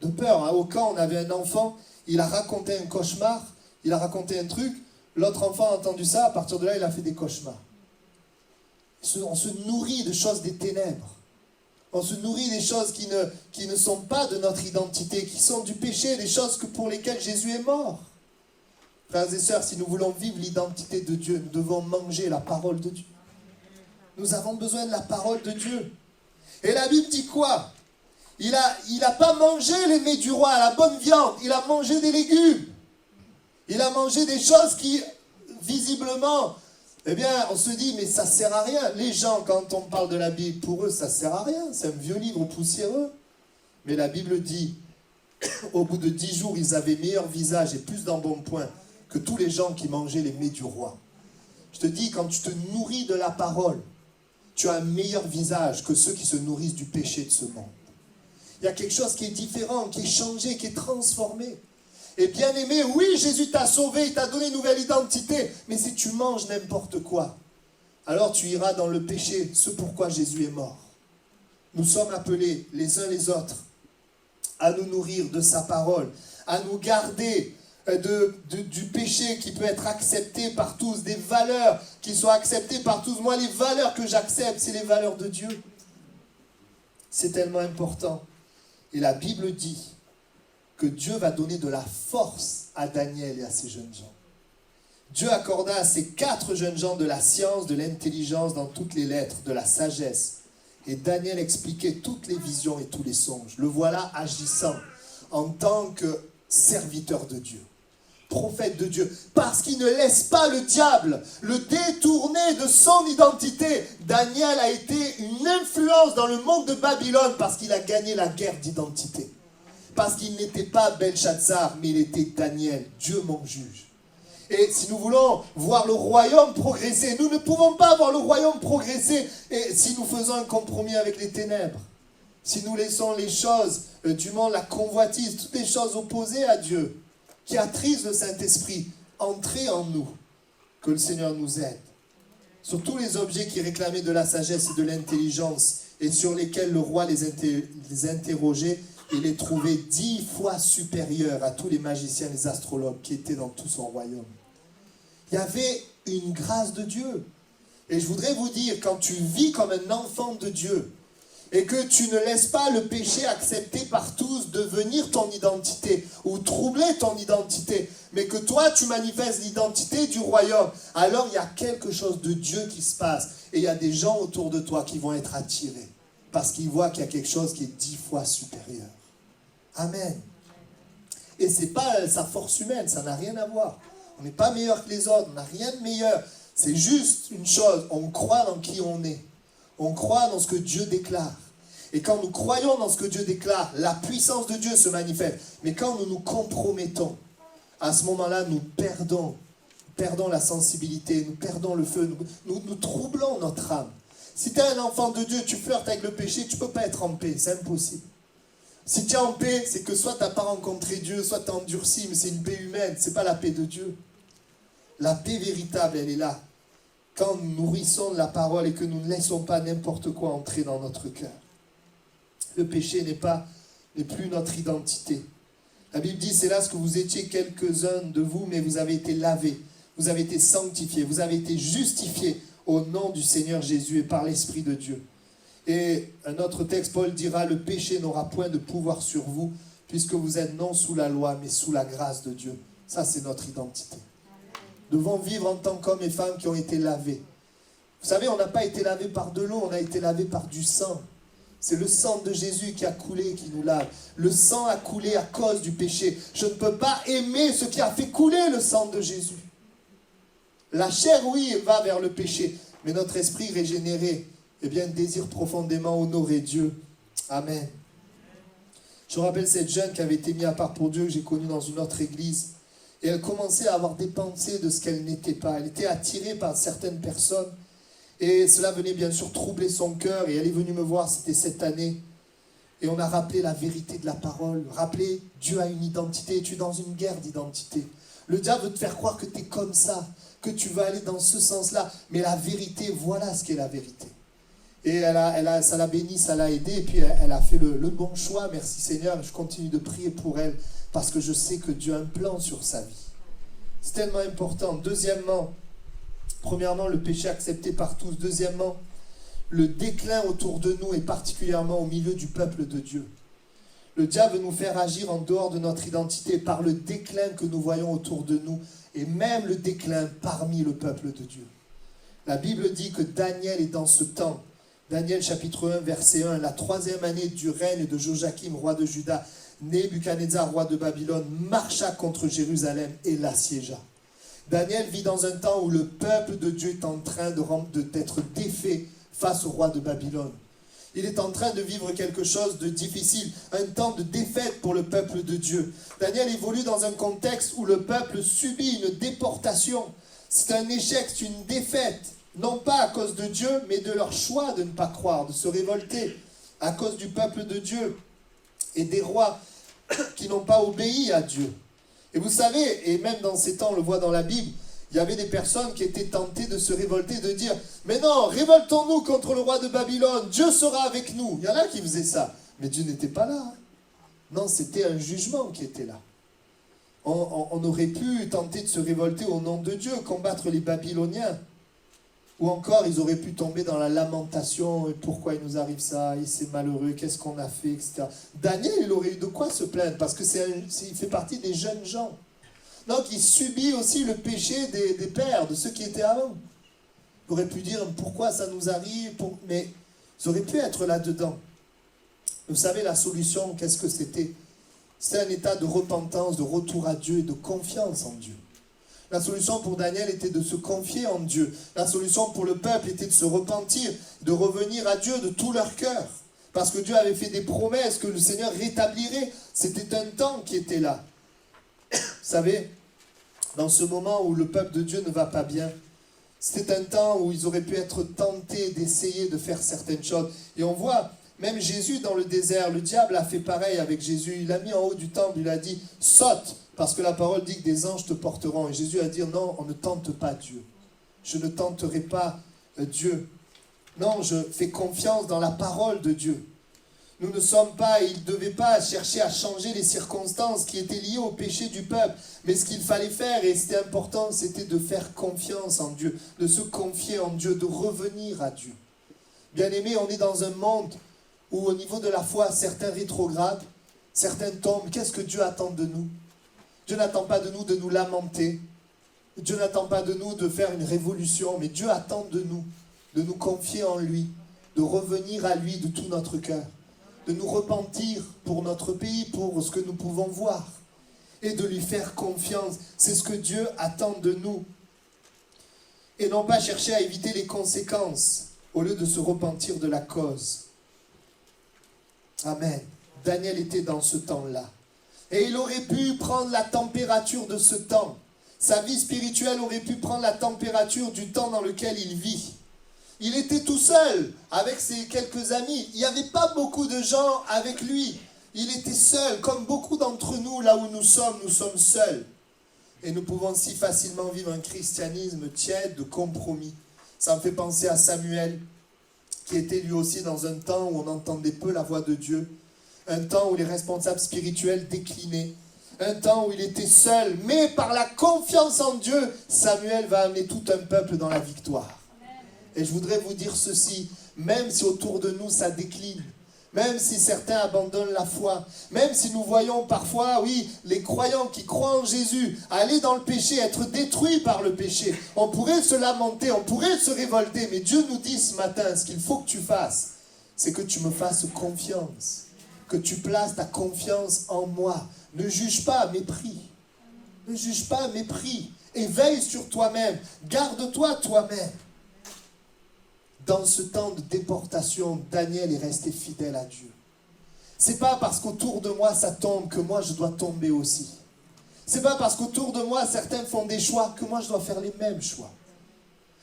De peur. Au camp, on avait un enfant, il a raconté un cauchemar, il a raconté un truc, l'autre enfant a entendu ça, à partir de là, il a fait des cauchemars. On se nourrit de choses des ténèbres. On se nourrit des choses qui ne sont pas de notre identité, qui sont du péché, des choses pour lesquelles Jésus est mort. Frères et sœurs, si nous voulons vivre l'identité de Dieu, nous devons manger la parole de Dieu. Nous avons besoin de la parole de Dieu. Et la Bible dit quoi ? Il a pas mangé les mets du roi, la bonne viande, il a mangé des légumes. Il a mangé des choses qui, visiblement, eh bien, on se dit, mais ça sert à rien. Les gens, quand on parle de la Bible, pour eux, ça sert à rien. C'est un vieux livre poussiéreux. Mais la Bible dit, au bout de 10 jours, ils avaient meilleur visage et plus d'embonpoint que tous les gens qui mangeaient les mets du roi. Je te dis, quand tu te nourris de la parole, tu as un meilleur visage que ceux qui se nourrissent du péché de ce monde. Il y a quelque chose qui est différent, qui est changé, qui est transformé. Et bien aimé, oui, Jésus t'a sauvé, il t'a donné une nouvelle identité. Mais si tu manges n'importe quoi, alors tu iras dans le péché, ce pourquoi Jésus est mort. Nous sommes appelés les uns les autres à nous nourrir de sa parole, à nous garder du péché qui peut être accepté par tous, des valeurs qui sont acceptées par tous. Moi, les valeurs que j'accepte, c'est les valeurs de Dieu. C'est tellement important. Et la Bible dit que Dieu va donner de la force à Daniel et à ces jeunes gens. Dieu accorda à ces 4 jeunes gens de la science, de l'intelligence dans toutes les lettres, de la sagesse. Et Daniel expliquait toutes les visions et tous les songes. Le voilà agissant en tant que serviteur de Dieu, prophète de Dieu, parce qu'il ne laisse pas le diable le détourner de son identité. Daniel a été une influence dans le monde de Babylone parce qu'il a gagné la guerre d'identité. Parce qu'il n'était pas Belshazzar, mais il était Daniel, Dieu mon juge. Et si nous voulons voir le royaume progresser, nous ne pouvons pas voir le royaume progresser si nous faisons un compromis avec les ténèbres. Si nous laissons les choses du monde, la convoitise, toutes les choses opposées à Dieu, qui attrisent le Saint-Esprit, entrer en nous, que le Seigneur nous aide. Sur tous les objets qui réclamaient de la sagesse et de l'intelligence, et sur lesquels le roi les interrogeait, il les trouvait 10 fois supérieurs à tous les magiciens et les astrologues qui étaient dans tout son royaume. Il y avait une grâce de Dieu. Et je voudrais vous dire, quand tu vis comme un enfant de Dieu, et que tu ne laisses pas le péché accepté par tous devenir ton identité, ou troubler ton identité, mais que toi tu manifestes l'identité du royaume, alors il y a quelque chose de Dieu qui se passe, et il y a des gens autour de toi qui vont être attirés, parce qu'ils voient qu'il y a quelque chose qui est 10 fois supérieur. Amen. Et ce n'est pas sa force humaine, ça n'a rien à voir. On n'est pas meilleur que les autres, on n'a rien de meilleur. C'est juste une chose, on croit dans qui on est. On croit dans ce que Dieu déclare. Et quand nous croyons dans ce que Dieu déclare, la puissance de Dieu se manifeste. Mais quand nous nous compromettons, à ce moment-là, nous perdons la sensibilité, nous perdons le feu, nous troublons notre âme. Si tu es un enfant de Dieu, tu flirtes avec le péché, tu ne peux pas être en paix, c'est impossible. Si tu es en paix, c'est que soit tu n'as pas rencontré Dieu, soit tu es endurci, mais c'est une paix humaine, ce n'est pas la paix de Dieu. La paix véritable, elle est là. Quand nous nourrissons de la parole et que nous ne laissons pas n'importe quoi entrer dans notre cœur. Le péché n'est plus notre identité. La Bible dit, c'est là ce que vous étiez quelques-uns de vous, mais vous avez été lavés, vous avez été sanctifiés, vous avez été justifiés au nom du Seigneur Jésus et par l'Esprit de Dieu. Et un autre texte, Paul dira, le péché n'aura point de pouvoir sur vous, puisque vous êtes non sous la loi, mais sous la grâce de Dieu. Ça, c'est notre identité. Nous devons vivre en tant qu'hommes et femmes qui ont été lavés. Vous savez, on n'a pas été lavés par de l'eau, on a été lavés par du sang. C'est le sang de Jésus qui a coulé, qui nous lave. Le sang a coulé à cause du péché. Je ne peux pas aimer ce qui a fait couler le sang de Jésus. La chair, oui, va vers le péché, mais notre esprit régénéré, eh bien, désire profondément honorer Dieu. Amen. Je me rappelle cette jeune qui avait été mise à part pour Dieu, que j'ai connue dans une autre église. Et elle commençait à avoir des pensées de ce qu'elle n'était pas. Elle était attirée par certaines personnes. Et cela venait bien sûr troubler son cœur. Et elle est venue me voir, c'était cette année. Et on a rappelé la vérité de la parole. Rappelé, Dieu a une identité. Et tu es dans une guerre d'identité. Le diable veut te faire croire que tu es comme ça, que tu vas aller dans ce sens-là. Mais la vérité, voilà ce qu'est la vérité. Et ça l'a bénie, ça l'a aidée. Et puis elle a fait le bon choix. Merci Seigneur. Je continue de prier pour elle. Parce que je sais que Dieu a un plan sur sa vie. C'est tellement important. Premièrement, le péché accepté par tous. Deuxièmement, le déclin autour de nous et particulièrement au milieu du peuple de Dieu. Le diable veut nous faire agir en dehors de notre identité par le déclin que nous voyons autour de nous et même le déclin parmi le peuple de Dieu. La Bible dit que Daniel est dans ce temps. Daniel chapitre 1, verset 1, la 3e année du règne de Joachim, roi de Juda, Nebuchadnezzar, roi de Babylone, marcha contre Jérusalem et l'assiégea. Daniel vit dans un temps où le peuple de Dieu est en train d'être défait face au roi de Babylone. Il est en train de vivre quelque chose de difficile, un temps de défaite pour le peuple de Dieu. Daniel évolue dans un contexte où le peuple subit une déportation. C'est un échec, c'est une défaite, non pas à cause de Dieu, mais de leur choix de ne pas croire, de se révolter à cause du peuple de Dieu et des rois qui n'ont pas obéi à Dieu. Et vous savez, et même dans ces temps, on le voit dans la Bible, il y avait des personnes qui étaient tentées de se révolter, de dire « Mais non, révoltons-nous contre le roi de Babylone, Dieu sera avec nous ». Il y en a qui faisaient ça, mais Dieu n'était pas là. Non, c'était un jugement qui était là. On aurait pu tenter de se révolter au nom de Dieu, combattre les Babyloniens. Ou encore, ils auraient pu tomber dans la lamentation, et pourquoi il nous arrive ça, et c'est malheureux, qu'est-ce qu'on a fait, etc. Daniel, il aurait eu de quoi se plaindre, parce que il fait partie des jeunes gens. Donc, il subit aussi le péché des pères, de ceux qui étaient avant. Il aurait pu dire, pourquoi ça nous arrive, mais ils auraient pu être là-dedans. Vous savez, la solution, qu'est-ce que c'était? C'était un état de repentance, de retour à Dieu et de confiance en Dieu. La solution pour Daniel était de se confier en Dieu. La solution pour le peuple était de se repentir, de revenir à Dieu de tout leur cœur. Parce que Dieu avait fait des promesses que le Seigneur rétablirait. C'était un temps qui était là. Vous savez, dans ce moment où le peuple de Dieu ne va pas bien, c'était un temps où ils auraient pu être tentés d'essayer de faire certaines choses. Et on voit, même Jésus dans le désert, le diable a fait pareil avec Jésus. Il l'a mis en haut du temple, il a dit « Saute !» Parce que la parole dit que des anges te porteront. Et Jésus a dit « Non, on ne tente pas Dieu. Je ne tenterai pas Dieu. Non, je fais confiance dans la parole de Dieu. » Nous ne sommes pas, et il ne devait pas chercher à changer les circonstances qui étaient liées au péché du peuple. Mais ce qu'il fallait faire, et c'était important, c'était de faire confiance en Dieu, de se confier en Dieu, de revenir à Dieu. Bien-aimés, on est dans un monde où au niveau de la foi, certains rétrogradent, certains tombent. Qu'est-ce que Dieu attend de nous? Dieu n'attend pas de nous de nous lamenter. Dieu n'attend pas de nous de faire une révolution, mais Dieu attend de nous confier en lui, de revenir à lui de tout notre cœur, de nous repentir pour notre pays, pour ce que nous pouvons voir, et de lui faire confiance. C'est ce que Dieu attend de nous. Et non pas chercher à éviter les conséquences, au lieu de se repentir de la cause. Amen. Daniel était dans ce temps-là. Et il aurait pu prendre la température de ce temps. Sa vie spirituelle aurait pu prendre la température du temps dans lequel il vit. Il était tout seul avec ses quelques amis. Il n'y avait pas beaucoup de gens avec lui. Il était seul, comme beaucoup d'entre nous, là où nous sommes seuls. Et nous pouvons si facilement vivre un christianisme tiède, de compromis. Ça me fait penser à Samuel, qui était lui aussi dans un temps où on entendait peu la voix de Dieu. Un temps où les responsables spirituels déclinaient. Un temps où il était seul. Mais par la confiance en Dieu, Samuel va amener tout un peuple dans la victoire. Et je voudrais vous dire ceci, même si autour de nous ça décline, même si certains abandonnent la foi, même si nous voyons parfois, oui, les croyants qui croient en Jésus aller dans le péché, être détruits par le péché, on pourrait se lamenter, on pourrait se révolter, mais Dieu nous dit ce matin, ce qu'il faut que tu fasses, c'est que tu me fasses confiance, que tu places ta confiance en moi. Ne juge pas à mépris, ne juge pas à mépris, et veille sur toi-même, garde-toi toi-même. Dans ce temps de déportation, Daniel est resté fidèle à Dieu. C'est pas parce qu'autour de moi ça tombe que moi je dois tomber aussi. C'est pas parce qu'autour de moi certains font des choix que moi je dois faire les mêmes choix.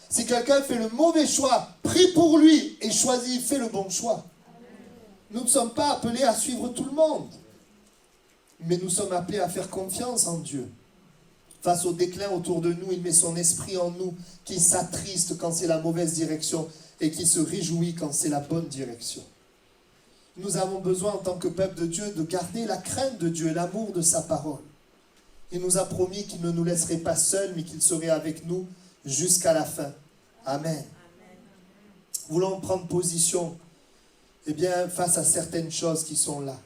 Si quelqu'un fait le mauvais choix, prie pour lui et choisit, fait le bon choix. Nous ne sommes pas appelés à suivre tout le monde, mais nous sommes appelés à faire confiance en Dieu. Face au déclin autour de nous, il met son esprit en nous qui s'attriste quand c'est la mauvaise direction et qui se réjouit quand c'est la bonne direction. Nous avons besoin en tant que peuple de Dieu de garder la crainte de Dieu et l'amour de sa parole. Il nous a promis qu'il ne nous laisserait pas seuls, mais qu'il serait avec nous jusqu'à la fin. Amen. Voulons prendre position, eh bien, face à certaines choses qui sont là.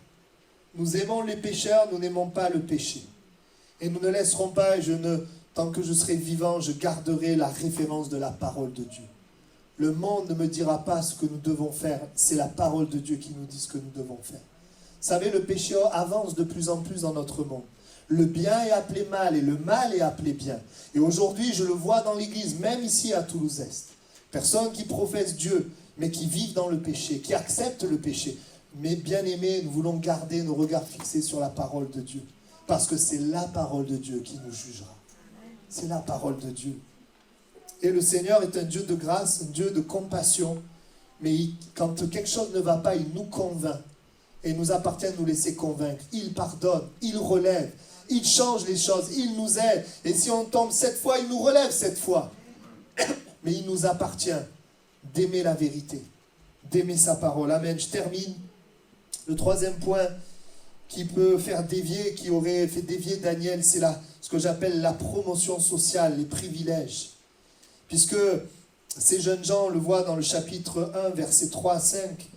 Nous aimons les pécheurs, nous n'aimons pas le péché. Et nous ne laisserons pas, tant que je serai vivant, je garderai la référence de la parole de Dieu. Le monde ne me dira pas ce que nous devons faire, c'est la parole de Dieu qui nous dit ce que nous devons faire. Vous savez, le péché avance de plus en plus dans notre monde. Le bien est appelé mal et le mal est appelé bien. Et aujourd'hui, je le vois dans l'église, même ici à Toulouse-Est. Personnes qui professent Dieu, mais qui vivent dans le péché, qui acceptent le péché. Mais bien aimés, nous voulons garder nos regards fixés sur la parole de Dieu. Parce que c'est la parole de Dieu qui nous jugera. C'est la parole de Dieu. Et le Seigneur est un Dieu de grâce, un Dieu de compassion. Mais quand quelque chose ne va pas, il nous convainc. Et il nous appartient de nous laisser convaincre. Il pardonne, il relève, il change les choses, il nous aide. Et si on tombe 7 fois, il nous relève 7 fois. Mais il nous appartient d'aimer la vérité, d'aimer sa parole. Amen. Je termine. Le troisième point qui peut faire dévier, qui aurait fait dévier Daniel, c'est ce que j'appelle la promotion sociale, les privilèges. Puisque ces jeunes gens, on le voit dans le chapitre 1, versets 3 à 5,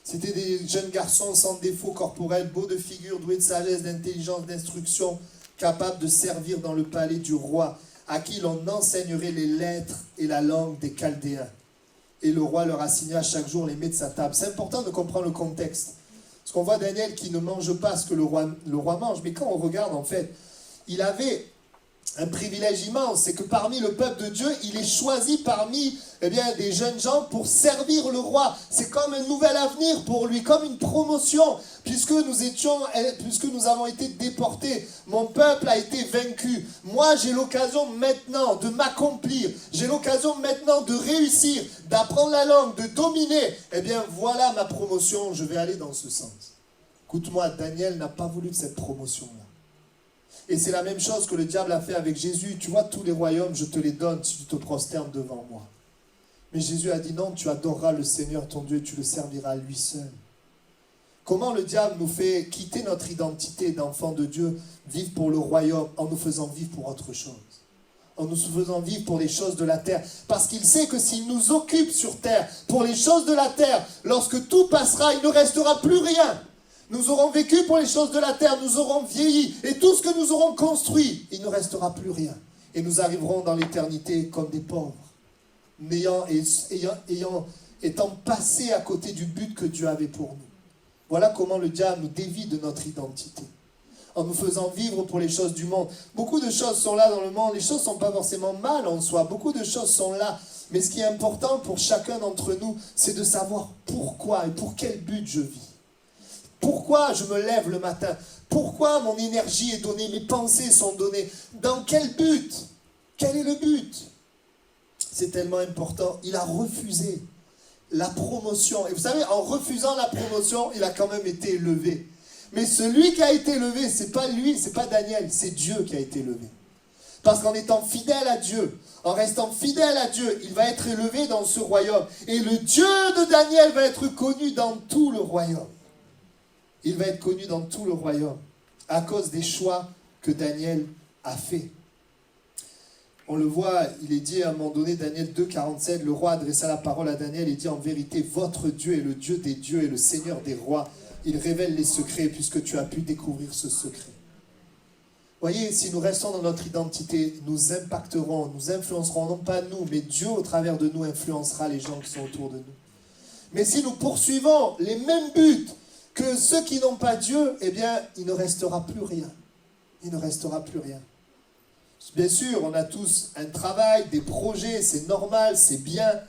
c'était des jeunes garçons sans défaut corporel, beaux de figure, doués de sagesse, d'intelligence, d'instruction, capables de servir dans le palais du roi, à qui l'on enseignerait les lettres et la langue des Chaldéens. Et le roi leur assigna chaque jour les mets de sa table. C'est important de comprendre le contexte. Parce qu'on voit Daniel qui ne mange pas ce que le roi mange. Mais quand on regarde, en fait, il avait un privilège immense. C'est que parmi le peuple de Dieu, il est choisi parmi des jeunes gens pour servir le roi. C'est comme un nouvel avenir pour lui, comme une promotion. Puisque nous avons été déportés, mon peuple a été vaincu. Moi, j'ai l'occasion maintenant de m'accomplir. J'ai l'occasion maintenant de réussir, d'apprendre la langue, de dominer. Eh bien, voilà ma promotion. Je vais aller dans ce sens. Écoute-moi, Daniel n'a pas voulu de cette promotion-là. Et c'est la même chose que le diable a fait avec Jésus. Tu vois, tous les royaumes, je te les donne si tu te prosternes devant moi. Mais Jésus a dit non, tu adoreras le Seigneur ton Dieu et tu le serviras lui seul. Comment le diable nous fait quitter notre identité d'enfant de Dieu, vivre pour le royaume, en nous faisant vivre pour autre chose, en nous faisant vivre pour les choses de la terre. Parce qu'il sait que s'il nous occupe sur terre pour les choses de la terre, lorsque tout passera, il ne restera plus rien. Nous aurons vécu pour les choses de la terre, nous aurons vieilli, et tout ce que nous aurons construit, il ne restera plus rien. Et nous arriverons dans l'éternité comme des pauvres, étant passés à côté du but que Dieu avait pour nous. Voilà comment le diable nous dévie de notre identité, en nous faisant vivre pour les choses du monde. Beaucoup de choses sont là dans le monde, les choses ne sont pas forcément mal en soi, beaucoup de choses sont là. Mais ce qui est important pour chacun d'entre nous, c'est de savoir pourquoi et pour quel but je vis. Pourquoi je me lève le matin? Pourquoi mon énergie est donnée? Mes pensées sont données? Dans quel but? Quel est le but? c'est tellement important, il a refusé la promotion. Et vous savez, en refusant la promotion, il a quand même été élevé. Mais celui qui a été élevé, c'est pas lui, c'est pas Daniel, c'est Dieu qui a été élevé. Parce qu'en étant fidèle à Dieu, en restant fidèle à Dieu, il va être élevé dans ce royaume. Et le Dieu de Daniel va être connu dans tout le royaume. Il va être connu dans tout le royaume à cause des choix que Daniel a fait. On le voit, il est dit à un moment donné, Daniel 2, 47, le roi adressa la parole à Daniel et dit en vérité, votre Dieu est le Dieu des dieux et le Seigneur des rois. Il révèle les secrets puisque tu as pu découvrir ce secret. Voyez, si nous restons dans notre identité, nous impacterons, nous influencerons, non pas nous, mais Dieu au travers de nous influencera les gens qui sont autour de nous. Mais si nous poursuivons les mêmes buts que ceux qui n'ont pas Dieu, eh bien, il ne restera plus rien. Il ne restera plus rien. Bien sûr, on a tous un travail, des projets, c'est normal, c'est bien.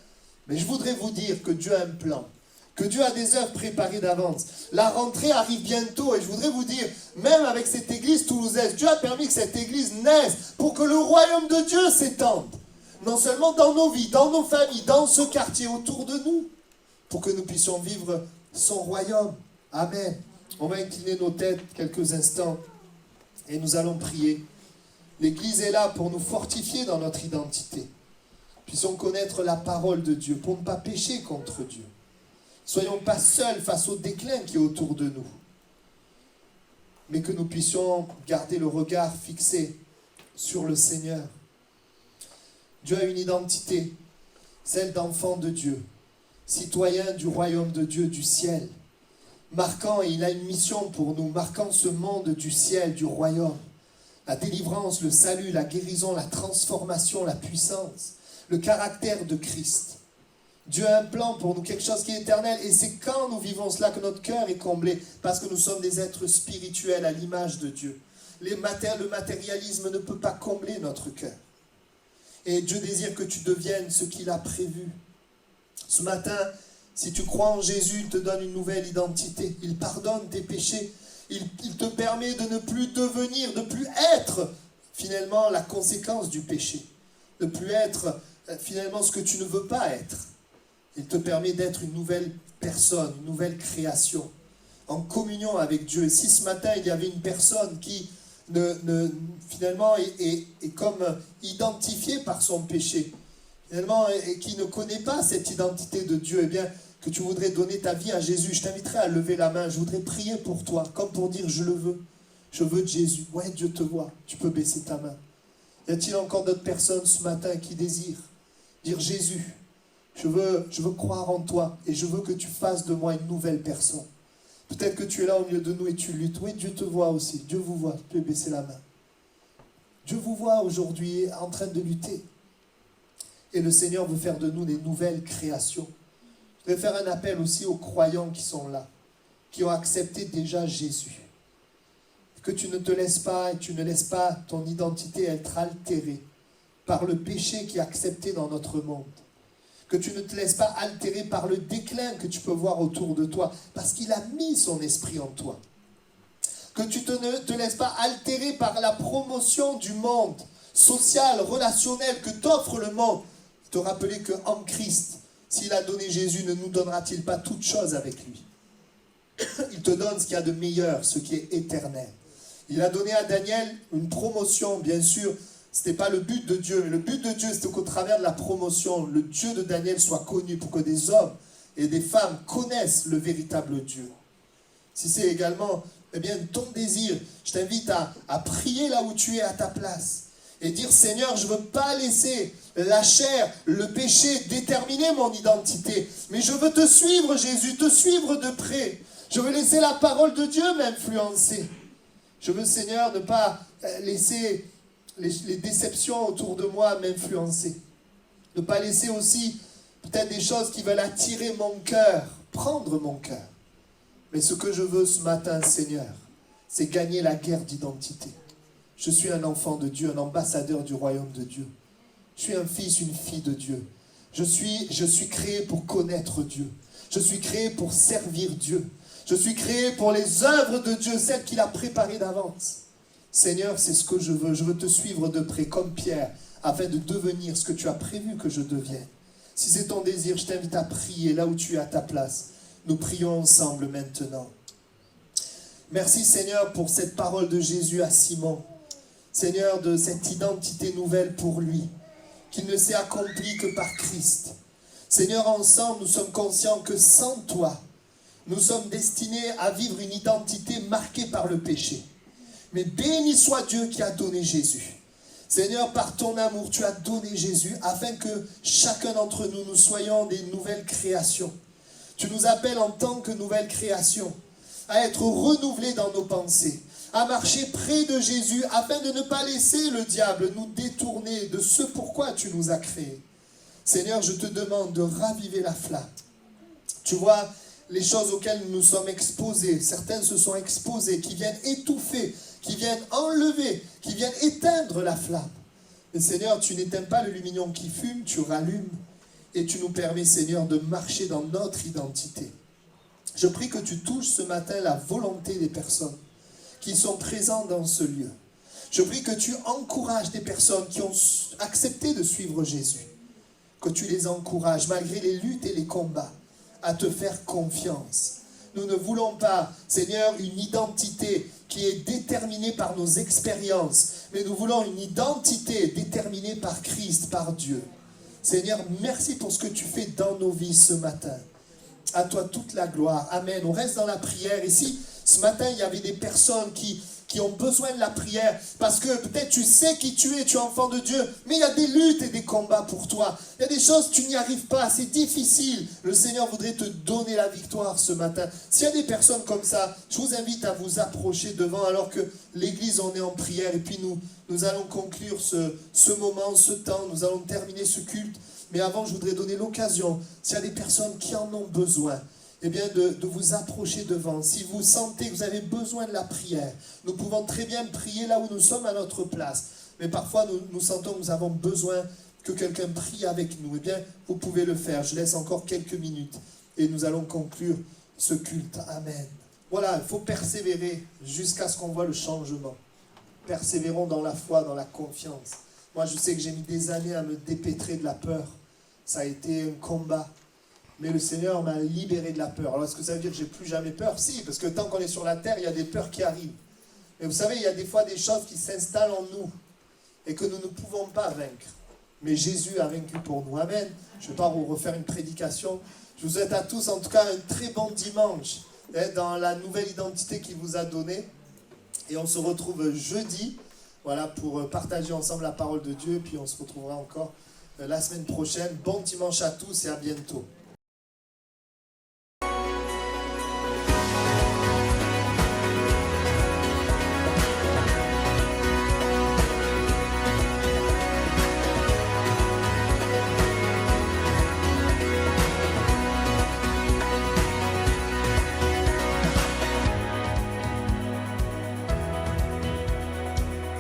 Mais je voudrais vous dire que Dieu a un plan, que Dieu a des œuvres préparées d'avance. La rentrée arrive bientôt et je voudrais vous dire, même avec cette église toulousaise, Dieu a permis que cette église naisse pour que le royaume de Dieu s'étende. Non seulement dans nos vies, dans nos familles, dans ce quartier autour de nous, pour que nous puissions vivre son royaume. Amen. On va incliner nos têtes quelques instants et nous allons prier. L'église est là pour nous fortifier dans notre identité. Puissions connaître la parole de Dieu pour ne pas pécher contre Dieu. Soyons pas seuls face au déclin qui est autour de nous. Mais que nous puissions garder le regard fixé sur le Seigneur. Dieu a une identité, celle d'enfant de Dieu, citoyen du royaume de Dieu, du ciel. Marquant, et il a une mission pour nous, marquant ce monde du ciel, du royaume. La délivrance, le salut, la guérison, la transformation, la puissance, le caractère de Christ. Dieu a un plan pour nous, quelque chose qui est éternel. Et c'est quand nous vivons cela que notre cœur est comblé, parce que nous sommes des êtres spirituels à l'image de Dieu. Le matérialisme ne peut pas combler notre cœur. Et Dieu désire que tu deviennes ce qu'il a prévu. Ce matin, si tu crois en Jésus, il te donne une nouvelle identité. Il pardonne tes péchés. Il te permet de ne plus devenir, de ne plus être finalement la conséquence du péché. De ne plus être finalement ce que tu ne veux pas être. Il te permet d'être une nouvelle personne, une nouvelle création, en communion avec Dieu. Et si ce matin il y avait une personne qui finalement est comme identifiée par son péché, finalement, et qui ne connaît pas cette identité de Dieu, eh bien, que tu voudrais donner ta vie à Jésus, je t'inviterai à lever la main, je voudrais prier pour toi, comme pour dire je le veux, je veux de Jésus. Ouais, Dieu te voit, tu peux baisser ta main. Y a-t-il encore d'autres personnes ce matin qui désirent dire Jésus, je veux croire en toi et je veux que tu fasses de moi une nouvelle personne. Peut-être que tu es là au milieu de nous et tu luttes. Oui, Dieu te voit aussi, Dieu vous voit, tu peux baisser la main. Dieu vous voit aujourd'hui en train de lutter. Et le Seigneur veut faire de nous des nouvelles créations. Je vais faire un appel aussi aux croyants qui sont là, qui ont accepté déjà Jésus. Que tu ne te laisses pas et tu ne laisses pas ton identité être altérée par le péché qui est accepté dans notre monde. Que tu ne te laisses pas altérer par le déclin que tu peux voir autour de toi, parce qu'il a mis son esprit en toi. Que tu ne te laisses pas altérer par la promotion du monde social, relationnel que t'offre le monde. Te rappeler qu'en Christ, s'il a donné Jésus, ne nous donnera-t-il pas toutes choses avec lui? Il te donne ce qu'il y a de meilleur, ce qui est éternel. Il a donné à Daniel une promotion, bien sûr. Ce n'était pas le but de Dieu. Mais le but de Dieu, c'était qu'au travers de la promotion, le Dieu de Daniel soit connu pour que des hommes et des femmes connaissent le véritable Dieu. Si c'est également ton désir, je t'invite à prier là où tu es à ta place. Et dire, Seigneur, je ne veux pas laisser la chair, le péché déterminer mon identité. Mais je veux te suivre, Jésus, te suivre de près. Je veux laisser la parole de Dieu m'influencer. Je veux, Seigneur, ne pas laisser les déceptions autour de moi m'influencer. Ne pas laisser aussi peut-être des choses qui veulent attirer mon cœur, prendre mon cœur. Mais ce que je veux ce matin, Seigneur, c'est gagner la guerre d'identité. Je suis un enfant de Dieu, un ambassadeur du royaume de Dieu. Je suis un fils, une fille de Dieu. Je suis créé pour connaître Dieu. Je suis créé pour servir Dieu. Je suis créé pour les œuvres de Dieu, celles qu'il a préparées d'avance. Seigneur, c'est ce que je veux. Je veux te suivre de près, comme Pierre, afin de devenir ce que tu as prévu que je devienne. Si c'est ton désir, je t'invite à prier là où tu es à ta place. Nous prions ensemble maintenant. Merci Seigneur pour cette parole de Jésus à Simon. Seigneur, de cette identité nouvelle pour lui, qu'il ne s'est accompli que par Christ. Seigneur, ensemble, nous sommes conscients que sans toi, nous sommes destinés à vivre une identité marquée par le péché. Mais béni soit Dieu qui a donné Jésus. Seigneur, par ton amour, tu as donné Jésus afin que chacun d'entre nous, nous soyons des nouvelles créations. Tu nous appelles en tant que nouvelle création à être renouvelés dans nos pensées, à marcher près de Jésus afin de ne pas laisser le diable nous détourner de ce pourquoi tu nous as créés. Seigneur, je te demande de raviver la flamme. Tu vois les choses auxquelles nous sommes exposés. Certaines se sont exposées, qui viennent étouffer, qui viennent enlever, qui viennent éteindre la flamme. Mais Seigneur, tu n'éteins pas le lumignon qui fume, tu rallumes et tu nous permets, Seigneur, de marcher dans notre identité. Je prie que tu touches ce matin la volonté des personnes qui sont présentes dans ce lieu. Je prie que tu encourages des personnes qui ont accepté de suivre Jésus. Que tu les encourages, malgré les luttes et les combats, à te faire confiance. Nous ne voulons pas, Seigneur, une identité qui est déterminée par nos expériences, mais nous voulons une identité déterminée par Christ, par Dieu. Seigneur, merci pour ce que tu fais dans nos vies ce matin. À toi toute la gloire. Amen. On reste dans la prière. Ici, ce matin, il y avait des personnes qui ont besoin de la prière parce que peut-être tu sais qui tu es enfant de Dieu, mais il y a des luttes et des combats pour toi. Il y a des choses, tu n'y arrives pas, c'est difficile. Le Seigneur voudrait te donner la victoire ce matin. S'il y a des personnes comme ça, je vous invite à vous approcher devant alors que l'église, on est en prière et puis nous allons conclure ce moment, ce temps, nous allons terminer ce culte. Mais avant, je voudrais donner l'occasion, s'il y a des personnes qui en ont besoin, eh bien de vous approcher devant. Si vous sentez que vous avez besoin de la prière, nous pouvons très bien prier là où nous sommes à notre place. Mais parfois, nous sentons que nous avons besoin que quelqu'un prie avec nous. Eh bien, vous pouvez le faire. Je laisse encore quelques minutes et nous allons conclure ce culte. Amen. Voilà, il faut persévérer jusqu'à ce qu'on voit le changement. Persévérons dans la foi, dans la confiance. Moi, je sais que j'ai mis des années à me dépêtrer de la peur. Ça a été un combat. Mais le Seigneur m'a libéré de la peur. Alors, est-ce que ça veut dire que je n'ai plus jamais peur? Si, parce que tant qu'on est sur la terre, il y a des peurs qui arrivent. Mais vous savez, il y a des fois des choses qui s'installent en nous et que nous ne pouvons pas vaincre. Mais Jésus a vaincu pour nous. Amen. Je ne vais pas vous refaire une prédication. Je vous souhaite à tous, en tout cas, un très bon dimanche dans la nouvelle identité qu'il vous a donnée. Et on se retrouve jeudi, voilà, pour partager ensemble la parole de Dieu. Puis on se retrouvera encore la semaine prochaine. Bon dimanche à tous et à bientôt.